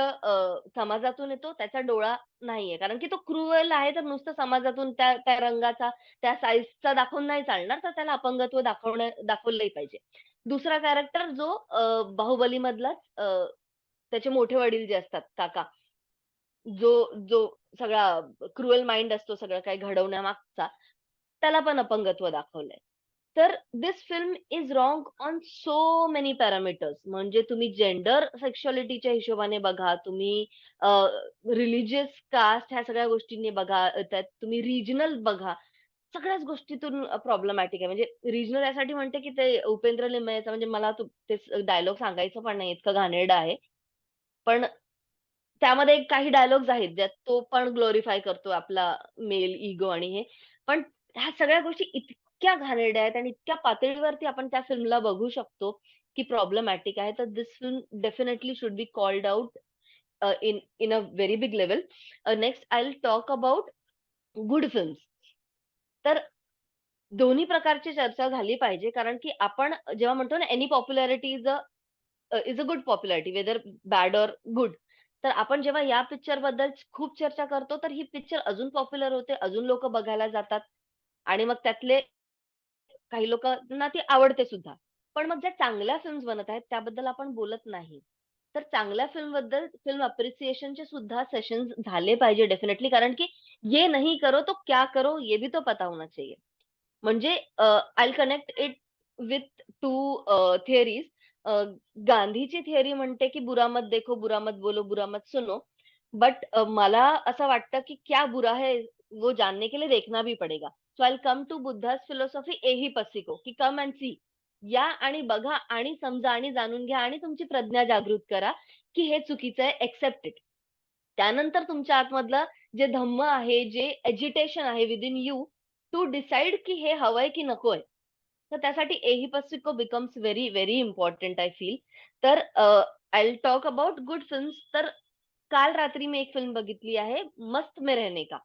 समाजातून येतो. त्याचा डोळा नाहीये. कारण की तो क्रूअल आहे, तर नुसतं समाजातून त्या त्या रंगाचा, त्या साइजचा दाखवून नाही चालणार. तर त्याला अपंगत्व दाखवलंही पाहिजे. दुसरा कॅरेक्टर जो बाहुबलीमधलाच त्याचे मोठे वडील जे असतात काका, जो जो सगळा क्रुअल माइंड असतो सगळं काही घडवण्यामागचा, त्याला पण अपंगत्व दाखवलंय. तर this film is wrong on so many parameters. म्हणजे तुम्ही जेंडर सेक्शुअलिटीच्या हिशोबाने बघा, तुम्ही रिलिजियस कास्ट ह्या सगळ्या गोष्टींनी बघा, त्यात तुम्ही रिजनल बघा. सगळ्याच गोष्टीतून प्रॉब्लेमॅटिक आहे. म्हणजे रिजनल यासाठी म्हणते, की ते उपेंद्र लिमयेचा म्हणजे मला ते डायलॉग सांगायचं पण नाही, इतकं घाणेरडं आहे. पण त्यामध्ये काही डायलॉग्स आहेत, ज्यात तो पण ग्लोरिफाय करतो आपला मेल इगो आणि हे. पण ह्या सगळ्या गोष्टी इतक्या घाणेरड्या आहेत आणि इतक्या पातळीवरती आपण त्या फिल्मला बघू शकतो, की प्रॉब्लेमॅटिक आहे. तर this film definitely should be called out in in a very big level. Next I will talk about good films. तर दोन्ही प्रकारची चर्चा झाली पाहिजे. कारण की आपण जेव्हा म्हणतो ना, any popularity is a good popularity whether bad or good. तर आपण जेव्हा या पिक्चरबद्दल खूप चर्चा करतो, तर ही पिक्चर अजून पॉप्युलर होते, अजून लोकं बघायला जातात आणि मग त्यातले काही लोकांना ती आवडते सुद्धा. पण मग ज्या चांगल्या फिल्म्स बनत आहेत, त्याबद्दल आपण बोलत नाही. तर चांगल्या फिल्मबद्दल फिल्म अप्रिसिएशनचे सुद्धा सेशन्स झाले पाहिजे डेफिनिटली. कारण की "ये नहीं करो तो क्या करो, ये भी तो पता होना चाहिए." म्हणजे I will connect it with 2 theories. गांधीची थिअरी म्हणते, की "बुरा मत देखो, बुरा मत बोलो, बुरा मत सुनो." बट मला असं वाटतं, की "क्या बुरा है, वो जानने के लिए देखना भी पडेगा." So I will come to Buddha's philosophy एही पसिको, की कम अँड सी. या आणि बघा आणि समजा आणि जाणून घ्या आणि तुमची प्रज्ञा जागृत करा, की हे चुकीचं आहे, एक्सेप्ट इट. त्यानंतर तुमच्या आतमधलं जे धम्म आहे, जे एजिटेशन आहे विथिन यू टू डिसाईड की हे हवंय की नकोय. तर त्यासाठी एहिपस्सिको becomes very, very important I feel. तर I will talk about good films. तर काल रात्री मी एक फिल्म बघितली आहे, मस्त में रहने का.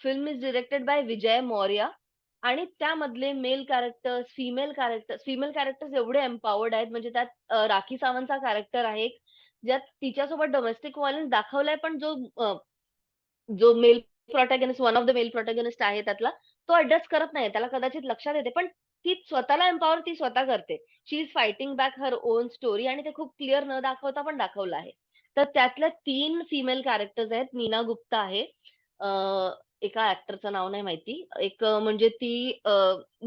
Film is directed by Vijay Maurya आणि त्यामधले मेल कॅरेक्टर्स, फिमेल कॅरेक्टर्स एवढे एम्पॉवर्ड आहेत. म्हणजे त्यात राखी सावंतचा कॅरेक्टर आहे, ज्यात तिच्यासोबत डोमेस्टिक व्हायलन्स दाखवलाय, पण जो male protagonist, one of the male protagonist आहे त्यातला, तो अॅड्रेस करत नाही. त्याला कदाचित लक्षात येते, पण ती स्वतःला एम्पॉवर ती स्वतः करते. She is fighting back her own story आणि ते खूप क्लिअर न दाखवता पण दाखवलं आहे. तर त्यातल्या 3 फिमेल कॅरेक्टर्स आहेत. नीना गुप्ता आहे, एका ऍक्टरचं नाव नाही माहिती. एक म्हणजे ती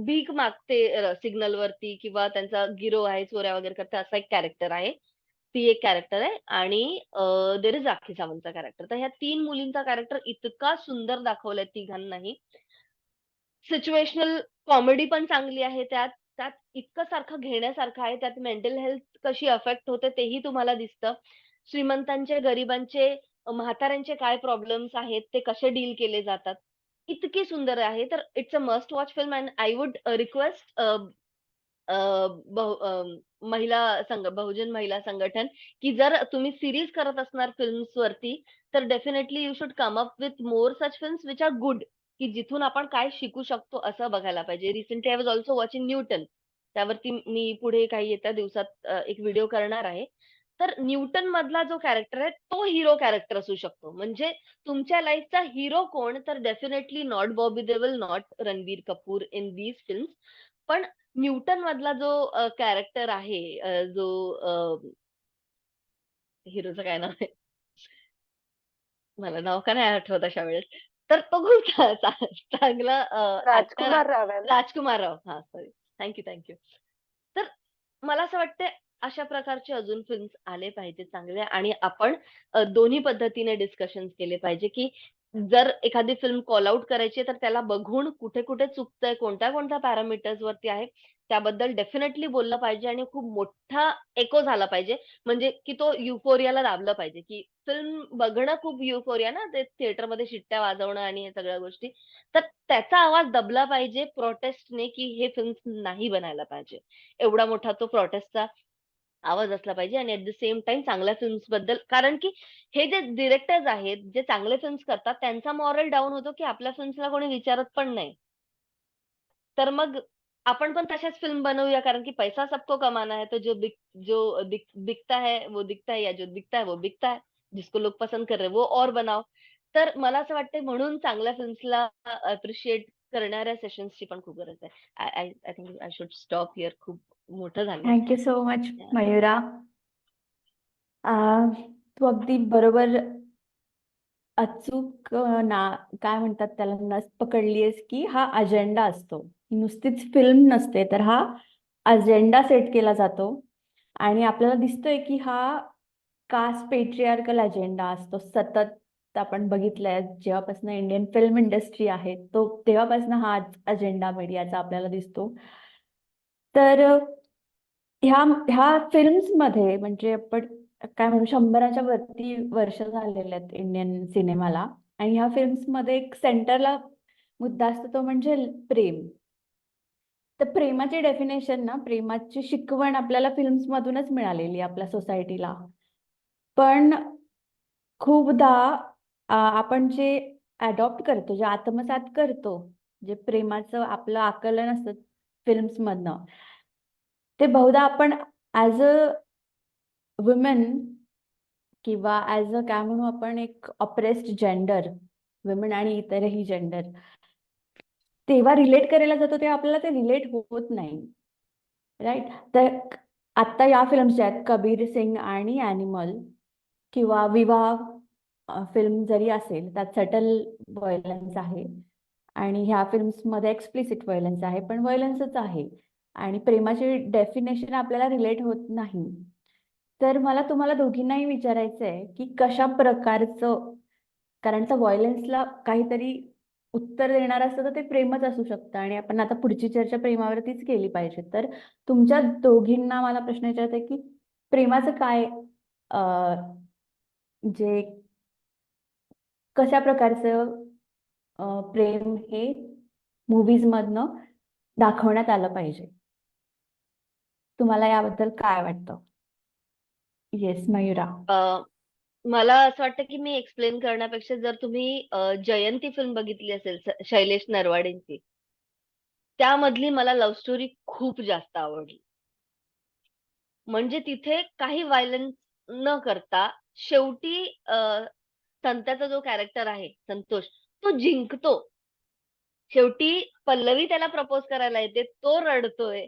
भीक मागते सिग्नल वरती किंवा त्यांचा गिरोह आहे, चोऱ्या वगैरे करते असा एक कॅरेक्टर आहे. ती एक कॅरेक्टर आहे आणि देअर इज राखी सावंतचा कॅरेक्टर. तर ह्या 3 मुलींचा कॅरेक्टर इतका सुंदर दाखवलाय तिघांनाही. सिच्युएशनल कॉमेडी पण चांगली आहे त्यात. त्यात इतकं सारखं घेण्यासारखं आहे. त्यात मेंटल हेल्थ कशी अफेक्ट होते तेही तुम्हाला दिसतं. श्रीमंतांचे, गरिबांचे, म्हाताऱ्यांचे काय प्रॉब्लेम्स आहेत, ते कसे डील केले जातात. इतकी सुंदर आहे. तर it's a must watch film and I would request a, Bahujan Mahila Sanghatan, की जर तुम्ही सीरीज करत असणार फिल्म्सवरती, तर definitely you should come up with more such films which are good, की जिथून आपण काय शिकू शकतो असं बघायला पाहिजे. Recently I was also watching Newton. त्यावरती मी पुढे काही येत्या दिवसात एक व्हिडिओ करणार आहे. तर न्यूटन मधला जो कॅरेक्टर आहे, तो हीरो कॅरेक्टर असू शकतो. म्हणजे तुमच्या लाईफचा हीरो कोण? तर definitely not Bobby Deol, not Ranbir Kapoor in these films. पण न्यूटन मधला जो कॅरेक्टर आहे, जो हिरोचं काय नाव आहे? मला नाव का नाही आठवत अशा वेळेस. तर तो खूप चांगला ऍक्टर राजकुमार राव आहे ना? राजकुमार राव. हां, सॉरी. Thank you. तर मला असं वाटतंय अशा प्रकारचे अजून फिल्म्स आले पाहिजे चांगले आणि आपण दोन्ही पद्धतीने डिस्कशन्स केले पाहिजे, की जर एखादी फिल्म कॉल आउट करायची आहे, तर त्याला बघून कुठे-कुठे चुकतंय, कोणत्या-कोणत्या पॅरामीटर्स वरती आहे, त्याबद्दल डेफिनेटली बोललं पाहिजे आणि खूप मोठा एको झाला पाहिजे. म्हणजे की तो युफोरियाला दाबलं पाहिजे, की फिल्म बघणं खूप युफोरिया ना, ते थिएटरमध्ये शिट्ट्या वाजवणं आणि हे सगळ्या गोष्टी. तर त्याचा आवाज दबला पाहिजे प्रोटेस्टने, की हे फिल्म्स नाही बनायला पाहिजे. एवढा मोठा तो प्रोटेस्टचा आवाज असला पाहिजे आणि ॲट द सेम टाईम चांगल्या फिल्म्सबद्दल, कारण की हे जे डिरेक्टर्स आहेत, जे चांगले फिल्म्स करतात, त्यांचा मॉरल डाउन होतो, की आपल्या फिल्म्सला कोणी विचारत पण नाही. तर मग आपण पण तशाच फिल्म बनवूया, कारण की पैसा सबको कमाना है, तो बिकता है वो दिखता है, या जो दिखता है वो बिकता है. जिसको लोग पसंद कर रहे हैं वो और बनाओ. तर मला असं वाटतंय म्हणून चांगल्या फिल्म्सला अप्रिशिएट करणाऱ्या सेशन्सची पण खूप गरज आहे. I I I think I should stop here. खूप मोठं झालंय. Thank you so much Yeah. Mayura. तू अगदी बरोबर अचूक काय म्हणतात त्याला नस पकडलीयस की हा अजेंडा असतो. ही नुसतीच फिल्म नसते, तर हा अजेंडा सेट केला जातो आणि आपल्याला दिसतोय की हा कास्ट पेट्रियार्कल अजेंडा असतो. सतत आपण बघितलंय जेव्हापासून इंडियन फिल्म इंडस्ट्री आहे तो तेव्हापासून हा अजेंडा मीडियाचा आपल्याला दिसतो. तर ह्या ह्या फिल्म्स मध्ये म्हणजे आपण काय म्हणू 100च्या वरती वर्ष झालेले आहेत इंडियन सिनेमाला आणि ह्या फिल्म्स मध्ये एक सेंटरला मुद्दा असतो तो म्हणजे प्रेम. तर प्रेमाची डेफिनेशन ना, प्रेमाची शिकवण आपल्याला फिल्म्स मधूनच मिळालेली आहे आपल्या सोसायटीला. पण खूपदा आपण जे अडॉप्ट करतो, जे आत्मसात करतो, जे प्रेमाचं आपलं आकलन असतं फिल्म्स मधनं, ते बहुधा आपण ऍज अ वुमेन किंवा ऍज अ काय म्हणू आपण एक ऑप्रेस्ड जेंडर, वुमेन आणि इतरही जेंडर, तेव्हा रिलेट करायला जातो तेव्हा आपल्याला ते रिलेट होत नाही. राईट. तर आता या फिल्म्स ज्या आहेत कबीर सिंग आणि ॲनिमल किंवा विवाह फिल्म जरी असेल त्यात सटल व्हायलन्स आहे आणि ह्या फिल्म्समध्ये एक्सप्लिसिट व्हायलन्स आहे, पण व्हायलन्सच आहे आणि प्रेमाची डेफिनेशन आपल्याला रिलेट होत नाही. तर मला तुम्हाला दोघींनाही विचारायचं आहे की कशा प्रकारचं, कारण तर व्हायलन्सला काहीतरी उत्तर देणार असतं तर ते प्रेमच असू शकतं आणि आपण आता पुढची चर्चा प्रेमावरतीच केली पाहिजे. तर तुमच्या दोघींना मला प्रश्न विचारायचा आहे की प्रेमाचं काय, जे कशा प्रकारचं प्रेम हे मूवीज मधनं दाखवण्यात आलं पाहिजे. तुम्हाला याबद्दल काय वाटतं? येस मयुरा. मला असं वाटतं की मी एक्सप्लेन करण्यापेक्षा जर तुम्ही जयंती फिल्म बघितली असेल शैलेश नरवाडेंची, त्यामधली मला लव्ह स्टोरी खूप जास्त आवडली. म्हणजे तिथे काही व्हायलन्स न करता शेवटी संत्याचा जो कॅरेक्टर आहे संतोष, तो जिंकतो. शेवटी पल्लवी त्याला प्रपोज करायला येते, तो रडतोय.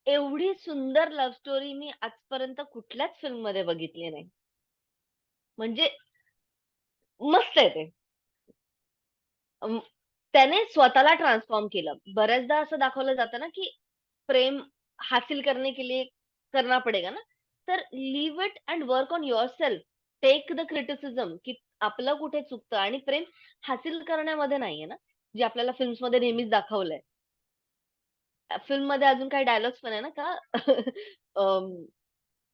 एवढी सुंदर लव्ह स्टोरी मी आजपर्यंत कुठल्याच फिल्म मध्ये बघितली नाही. म्हणजे मस्त आहे ते. अं, त्याने स्वतःला ट्रान्सफॉर्म केलं. बऱ्याचदा असं दाखवलं जातं ना, की प्रेम हासिल करने के लिए करना पडेगा ना, तर leave it and work on yourself. Take the criticism, की आपलं कुठे चुकतं आणि प्रेम हासिल करण्यामध्ये नाहीये ना, जे आपल्याला फिल्म्समध्ये नेहमीच दाखवलंय. फिल्ममध्ये अजून काही डायलॉग्स पण आहे ना का अं,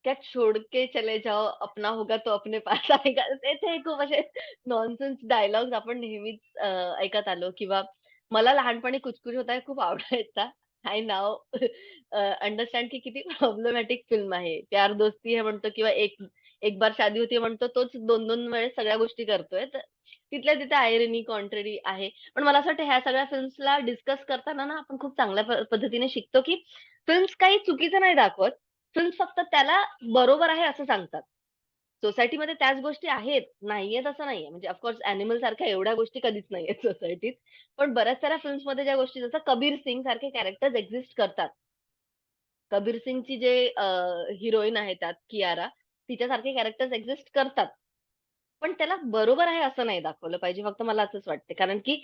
क्या छोड़ के चले जाओ अपना होगा तो अपने पास आएगा. ते खूप असे नॉनसेन्स डायलॉग्स आपण नेहमीच ऐकत आलो किंवा मला लहानपणी कुछ कुछ होता है खूप आवडायचा. आय नाऊ अंडरस्टँड की किती प्रॉब्लेमॅटिक फिल्म आहे. प्यार दोस्ती है म्हणतो किंवा एक एक बार शादी होती है म्हणतो तोच 2-2 वेळेस सगळ्या गोष्टी करतोय. तर तिथल्या तिथे आयरनी, कॉन्ट्ररी आहे. पण मला असं वाटतं ह्या सगळ्या फिल्म्सला डिस्कस करताना ना आपण खूप चांगल्या पद्धतीने शिकतो, की फिल्म्स काही चुकीचं नाही दाखवत. फिल्म्स फक्त त्याला बरोबर आहे असं सांगतात. सोसायटीमध्ये त्याच गोष्टी आहेत, नाहीयेत असं नाहीये. म्हणजे ऑफ कोर्स एनिमल सारख्या एवढ्या गोष्टी कधीच नाहीयेत सोसायटीत. पण बऱ्याच साऱ्या फिल्म्समध्ये ज्या गोष्टी जसं कबीर सिंग सारखे कॅरेक्टर्स एक्झिस्ट करतात. कबीर सिंगची जे हिरोईन आहे त्यात कियारा, तिच्यासारखे कॅरेक्टर्स एक्झिस्ट करतात. पण त्याला बरोबर आहे असं नाही दाखवलं पाहिजे. फक्त मला असंच वाटते. कारण की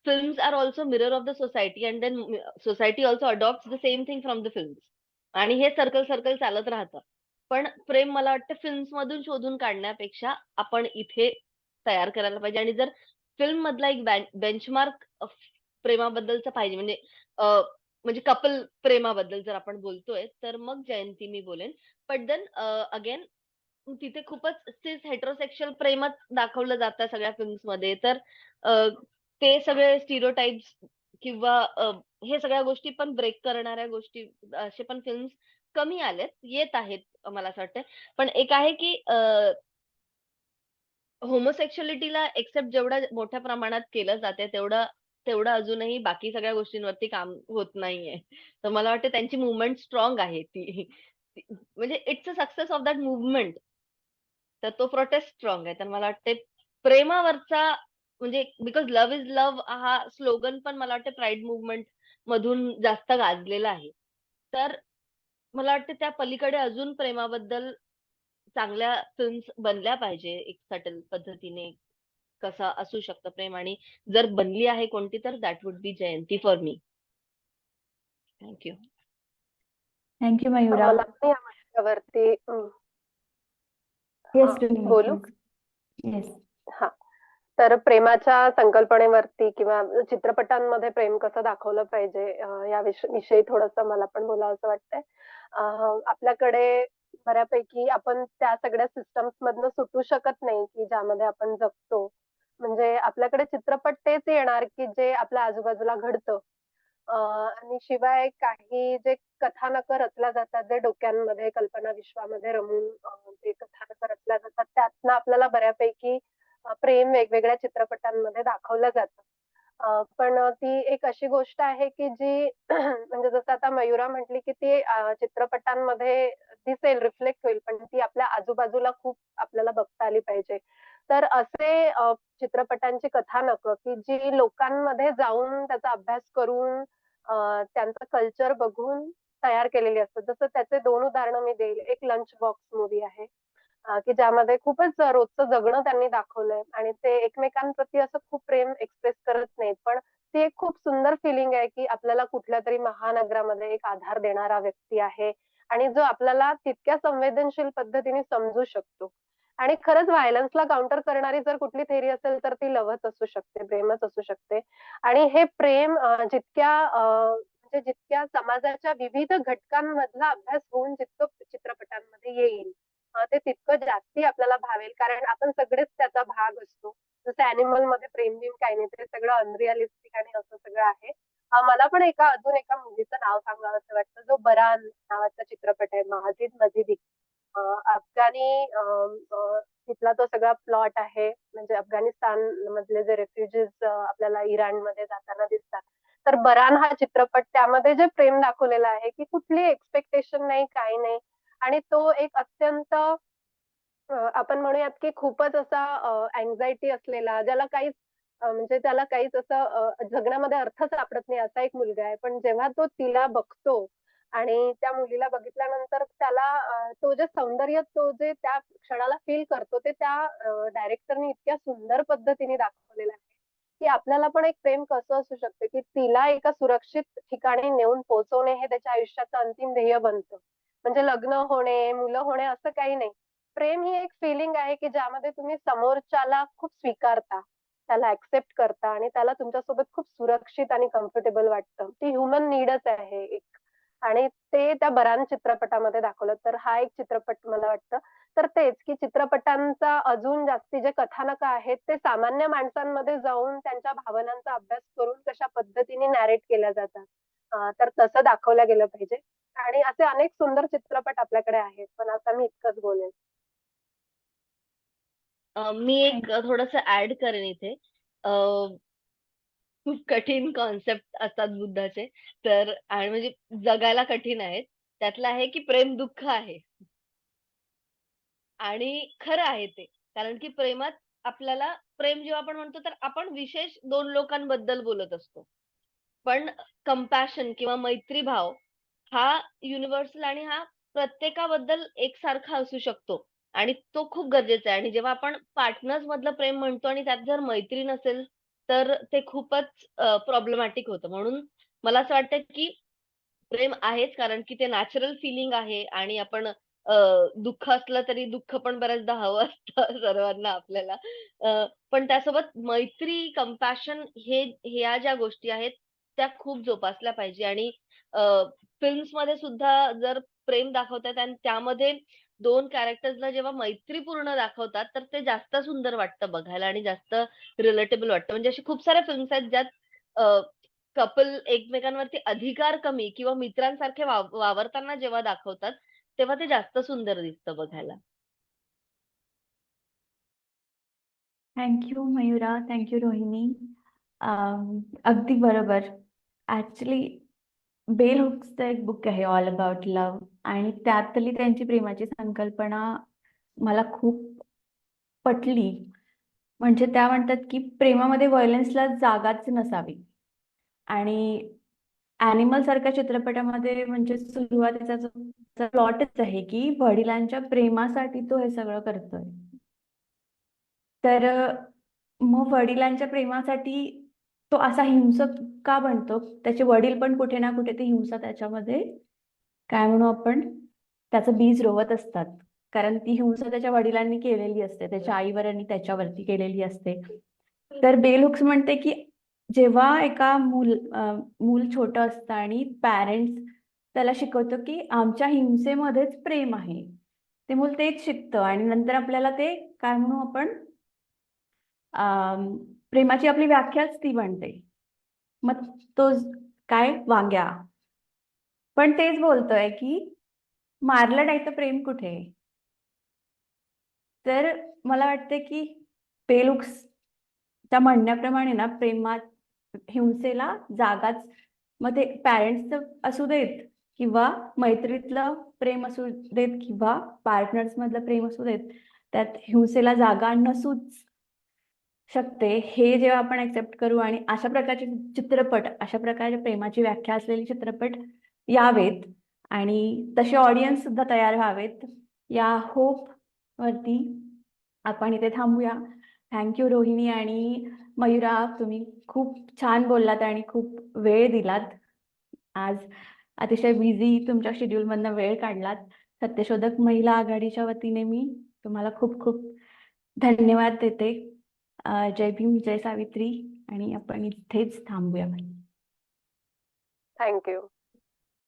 films are also mirror of the society and then society also adopts the same thing from the films. आणि हे सर्कल चालत राहतं. पण प्रेम मला वाटतं फिल्म्समधून शोधून काढण्यापेक्षा आपण इथे तयार करायला पाहिजे आणि जर फिल्ममधला एक बेंचमार्क प्रेमाबद्दलचा पाहिजे अ, म्हणजे कपल प्रेमाबद्दल जर आपण बोलतोय, तर मग जयंती मी बोलेन. बट देन अगेन तिथे खूपच सिस हेटेरोसेक्सुअल प्रेमच दाखवलं जातं सगळ्या फिल्म्समध्ये. तर अ, ते सगळे स्टिरियोटाइप्स किंवा हे सगळ्या गोष्टी पण ब्रेक करणाऱ्या गोष्टी असे पण फिल्म्स कमी आलेत. येत आहेत मला असं वाटतंय. पण एक आहे की होमोसेक्सुअलिटीला एक्सेप्ट जेवढं मोठ्या प्रमाणात केलं जातंय तेवढं तेवढं अजूनही बाकी सगळ्या गोष्टींवरती काम होत नाहीये. तर मला वाटतं त्यांची मूव्हमेंट स्ट्राँग आहे ती. म्हणजे it's a success of that movement. तर तो प्रोटेस्ट स्ट्राँग आहे. तर मला वाटते प्रेमावरचा म्हणजे बिकॉज लव्ह इज लव्ह हा स्लोगन पण मला वाटतं प्राईड मूव्हमेंट मधून जास्त गाजलेला आहे. तर मला वाटतं त्या पलीकडे अजून प्रेमाबद्दल चांगल्या फिल्म्स बनल्या पाहिजे एक सटल पद्धतीने. कसं असू शकतं प्रेम आणि जर बनली आहे कोणती तर that would be Jayanti for me. Thank you. Thank you Mayura. मला पण या विषयावरती येस रोहिणी बोलू? प्लीज. येस. हां. तर प्रेमाच्या संकल्पनेवरती किंवा चित्रपटांमध्ये प्रेम कसं दाखवलं पाहिजे या विषयी थोडंसं मला पण बोलावसं वाटतंय. अ, आपल्याकडे बऱ्यापैकी आपण त्या सगळ्या सिस्टम्स मधनं सुटू शकत नाही, की ज्यामध्ये आपण जगतो. म्हणजे आपल्याकडे चित्रपट तेच येणार, की जे आपल्या आजूबाजूला घडतं. आणि शिवाय काही जे कथानकं रचल्या जातात, जे डोक्यांमध्ये, कल्पना विश्वामध्ये रमून जे कथानकं रचल्या जातात, त्यातनं आपल्याला बऱ्यापैकी प्रेम वेगवेगळ्या चित्रपटांमध्ये दाखवलं जातं. पण ती एक अशी गोष्ट आहे, की जी म्हणजे जसं आता मयुरा म्हटली, की ती चित्रपटांमध्ये दिसेल, रिफ्लेक्ट होईल, पण ती आपल्या आजूबाजूला खूप आपल्याला बघता आली पाहिजे. तर असे चित्रपटांची कथानकं, की जी लोकांमध्ये जाऊन त्याचा अभ्यास करून त्यांचं कल्चर बघून तयार केलेली असतात. जसं त्याचे 2 उदाहरणं मी देईल. एक लंच बॉक्स मूव्ही आहे. की ज्यामध्ये खूपच रोजचं जगणं त्यांनी दाखवलंय आणि ते एकमेकांप्रती असं खूप प्रेम एक्सप्रेस करत नाहीत. पण ती एक खूप सुंदर फिलिंग आहे, की आपल्याला कुठल्यातरी महानगरामध्ये एक आधार देणारा व्यक्ती आहे आणि जो आपल्याला तितक्या संवेदनशील पद्धतीने समजू शकतो. आणि खरंच व्हायलन्सला काउंटर करणारी जर कुठली थेअरी असेल तर ती लव्हच असू शकते, प्रेमच असू शकते. आणि हे प्रेम म्हणजे जितक्या समाजाच्या विविध घटकांमधला अभ्यास होऊन जितकं चित्रपटांमध्ये येईल ते तितकं जास्ती आपल्याला भावेल कारण आपण सगळेच त्याचा भाग असतो. जसं ॲनिमलमध्ये प्रेम-बिम काही नाही. ते सगळं अनरिअलिस्टिक आणि असं सगळं आहे. मला पण अजून एका मूव्हीचं नाव सांगावसं वाटतं, जो बरान नावाचा चित्रपट आहे. माजिद मजिदी. अफगाणी तिथला तो सगळा प्लॉट आहे. म्हणजे अफगाणिस्तानमधले जे रेफ्युजीज आपल्याला इराणमध्ये जाताना दिसतात. तर बरान हा चित्रपट त्यामध्ये जे प्रेम दाखवलेलं आहे, की कुठली एक्स्पेक्टेशन नाही, काही नाही. आणि तो एक अत्यंत आपण म्हणूयात की खूपच असा असलेला, ज्याला काहीच म्हणजे त्याला काहीच असं जगण्यामध्ये अर्थ सापडत नाही असा एक मुलगा आहे. पण जेव्हा तो तिला बघतो आणि त्या मुलीला बघितल्यानंतर त्याला तो जे सौंदर्य तो जे त्या क्षणाला फील करतो ते त्या डायरेक्टरनी इतक्या सुंदर पद्धतीने दाखवलेलं आहे. की आपल्याला पण एक प्रेम कसं असू शकतं, की तिला एका सुरक्षित ठिकाणी नेऊन पोहोचवणे हे त्याच्या आयुष्याचं अंतिम ध्येय बनतं. म्हणजे लग्न होणे, मुलं होणे असं काही नाही. प्रेम ही एक फिलिंग आहे, की ज्यामध्ये तुम्ही समोरच्याला खूप स्वीकारता, त्याला ॲक्सेप्ट करता आणि त्याला तुमच्यासोबत खूप सुरक्षित आणि कम्फर्टेबल वाटतं. ती ह्युमन नीडच आहे एक. आणि ते त्या बरान चित्रपटामध्ये दाखवलं. तर हा एक चित्रपट मला वाटतं. तर तेच, की चित्रपटांचा अजून जास्ती जे कथानक आहेत, ते सामान्य माणसांमध्ये जाऊन त्यांच्या भावनांचा अभ्यास करून कशा पद्धतीने नॅरेट केल्या जातात. तर तसं दाखवलं गेलं पाहिजे. आणि असे अनेक सुंदर चित्रपट आपल्याकडे आहेत. पण आता मी इतकंच बोलेन. मी एक थोडंसं ऍड करेन इथे. अ, खूप कठीण कॉन्सेप्ट असतात बुद्धाचे. तर आणि म्हणजे जगायला कठीण आहेत. त्यातलं आहे की प्रेम दुःख आहे. आणि खरं आहे ते. कारण की प्रेमात आपल्याला प्रेम जेव्हा आपण म्हणतो तर आपण विशेष 2 लोकांबद्दल बोलत असतो. पण कंपॅशन किंवा मैत्रीभाव हा युनिव्हर्सल आणि हा प्रत्येकाबद्दल एकसारखा असू शकतो आणि तो खूप गरजेचा आहे. आणि जेव्हा आपण पार्टनर्स मधलं प्रेम म्हणतो आणि त्यात जर मैत्री नसेल, तर ते खूपच प्रॉब्लेमॅटिक होतं. म्हणून मला असं वाटतं की प्रेम आहेच कारण की ते नॅचरल फिलिंग आहे आणि आपण दुःख असलं तरी दुःख पण बऱ्याचदा हवं असतं सर्वांना आपल्याला. पण त्यासोबत मैत्री, कंपॅशन ह्या ज्या गोष्टी आहेत, त्या खूप जोपासल्या पाहिजे. आणि फिल्म्समध्ये सुद्धा जर प्रेम दाखवतात आणि त्यामध्ये 2 कॅरेक्टर्सला जेव्हा मैत्रीपूर्ण दाखवतात, तर ते जास्त सुंदर वाटतं बघायला आणि जास्त रिलेटेबल वाटतं. म्हणजे अशा खूप साऱ्या फिल्म्स आहेत ज्यात कपल एकमेकांवरती अधिकार कमी किंवा मित्रांसारखे वावरताना जेव्हा दाखवतात, तेव्हा ते जास्त सुंदर दिसतं बघायला. Thank you Mayura, thank you Rohini. अगदी बरोबर. ॲक्च्युली बेल हुक्सचं एक बुक आहे ऑल अबाउट लव्ह आणि त्यातली त्यांची प्रेमाची संकल्पना मला खूप पटली. म्हणजे त्या म्हणतात की प्रेमामध्ये व्हायलन्सला जागाच नसावी. आणि ॲनिमल सारख्या चित्रपटामध्ये म्हणजे सुरुवातीचा जो प्लॉटच आहे की वडिलांच्या प्रेमासाठी तो हे सगळं करतोय. तर मग वडिलांच्या प्रेमासाठी तो असा हिंसक का बनतो? त्याचे वडील पण कुठे ना कुठे ती हिंसा त्याच्यामध्ये काय म्हणू आपण त्याचं बीज रोवत असतात. कारण ती हिंसा त्याच्या वडिलांनी केलेली असते, त्याच्या आईवर आणि त्याच्यावरती केलेली असते. तर बेल हुक्स म्हणते की जेव्हा एका मूल छोटं असतं आणि पॅरेंट्स त्याला शिकवतो की आमच्या हिंसेमध्येच प्रेम आहे. ते मूल तेच शिकतं आणि नंतर आपल्याला ते काय म्हणू आपण प्रेमाची आपली व्याख्याच ती बनते. मग तो काय वांग्या पण तेच बोलतोय की मारलं नाही तर प्रेम कुठे. तर मला वाटतं की बेलुक्स त्या म्हणण्याप्रमाणे ना प्रेमात हिंसेला जागाच मग ते पॅरेंट्सचं असू देत किंवा मैत्रीतलं प्रेम असू देत किंवा पार्टनर्स मधलं प्रेम असू देत त्यात हिंसेला जागा नसूच शकते हे जेव्हा आपण ऍक्सेप्ट करू आणि अशा प्रकारचे चित्रपट अशा प्रकारच्या प्रेमाची व्याख्या असलेले चित्रपट यावेत आणि तसे ऑडियन्स सुद्धा तयार व्हावेत या होप वरती आपण इथे थांबूया. थँक्यू रोहिणी आणि मयुरा, तुम्ही खूप छान बोललात आणि खूप वेळ दिलात. आज अतिशय बिझी तुमच्या शेड्यूलमधनं वेळ काढलात. सत्यशोधक महिला आघाडीच्या वतीने मी तुम्हाला खूप खूप धन्यवाद देते. जय भीम, जय सावित्री आणि आपण इथेच थांबूया. Thank you.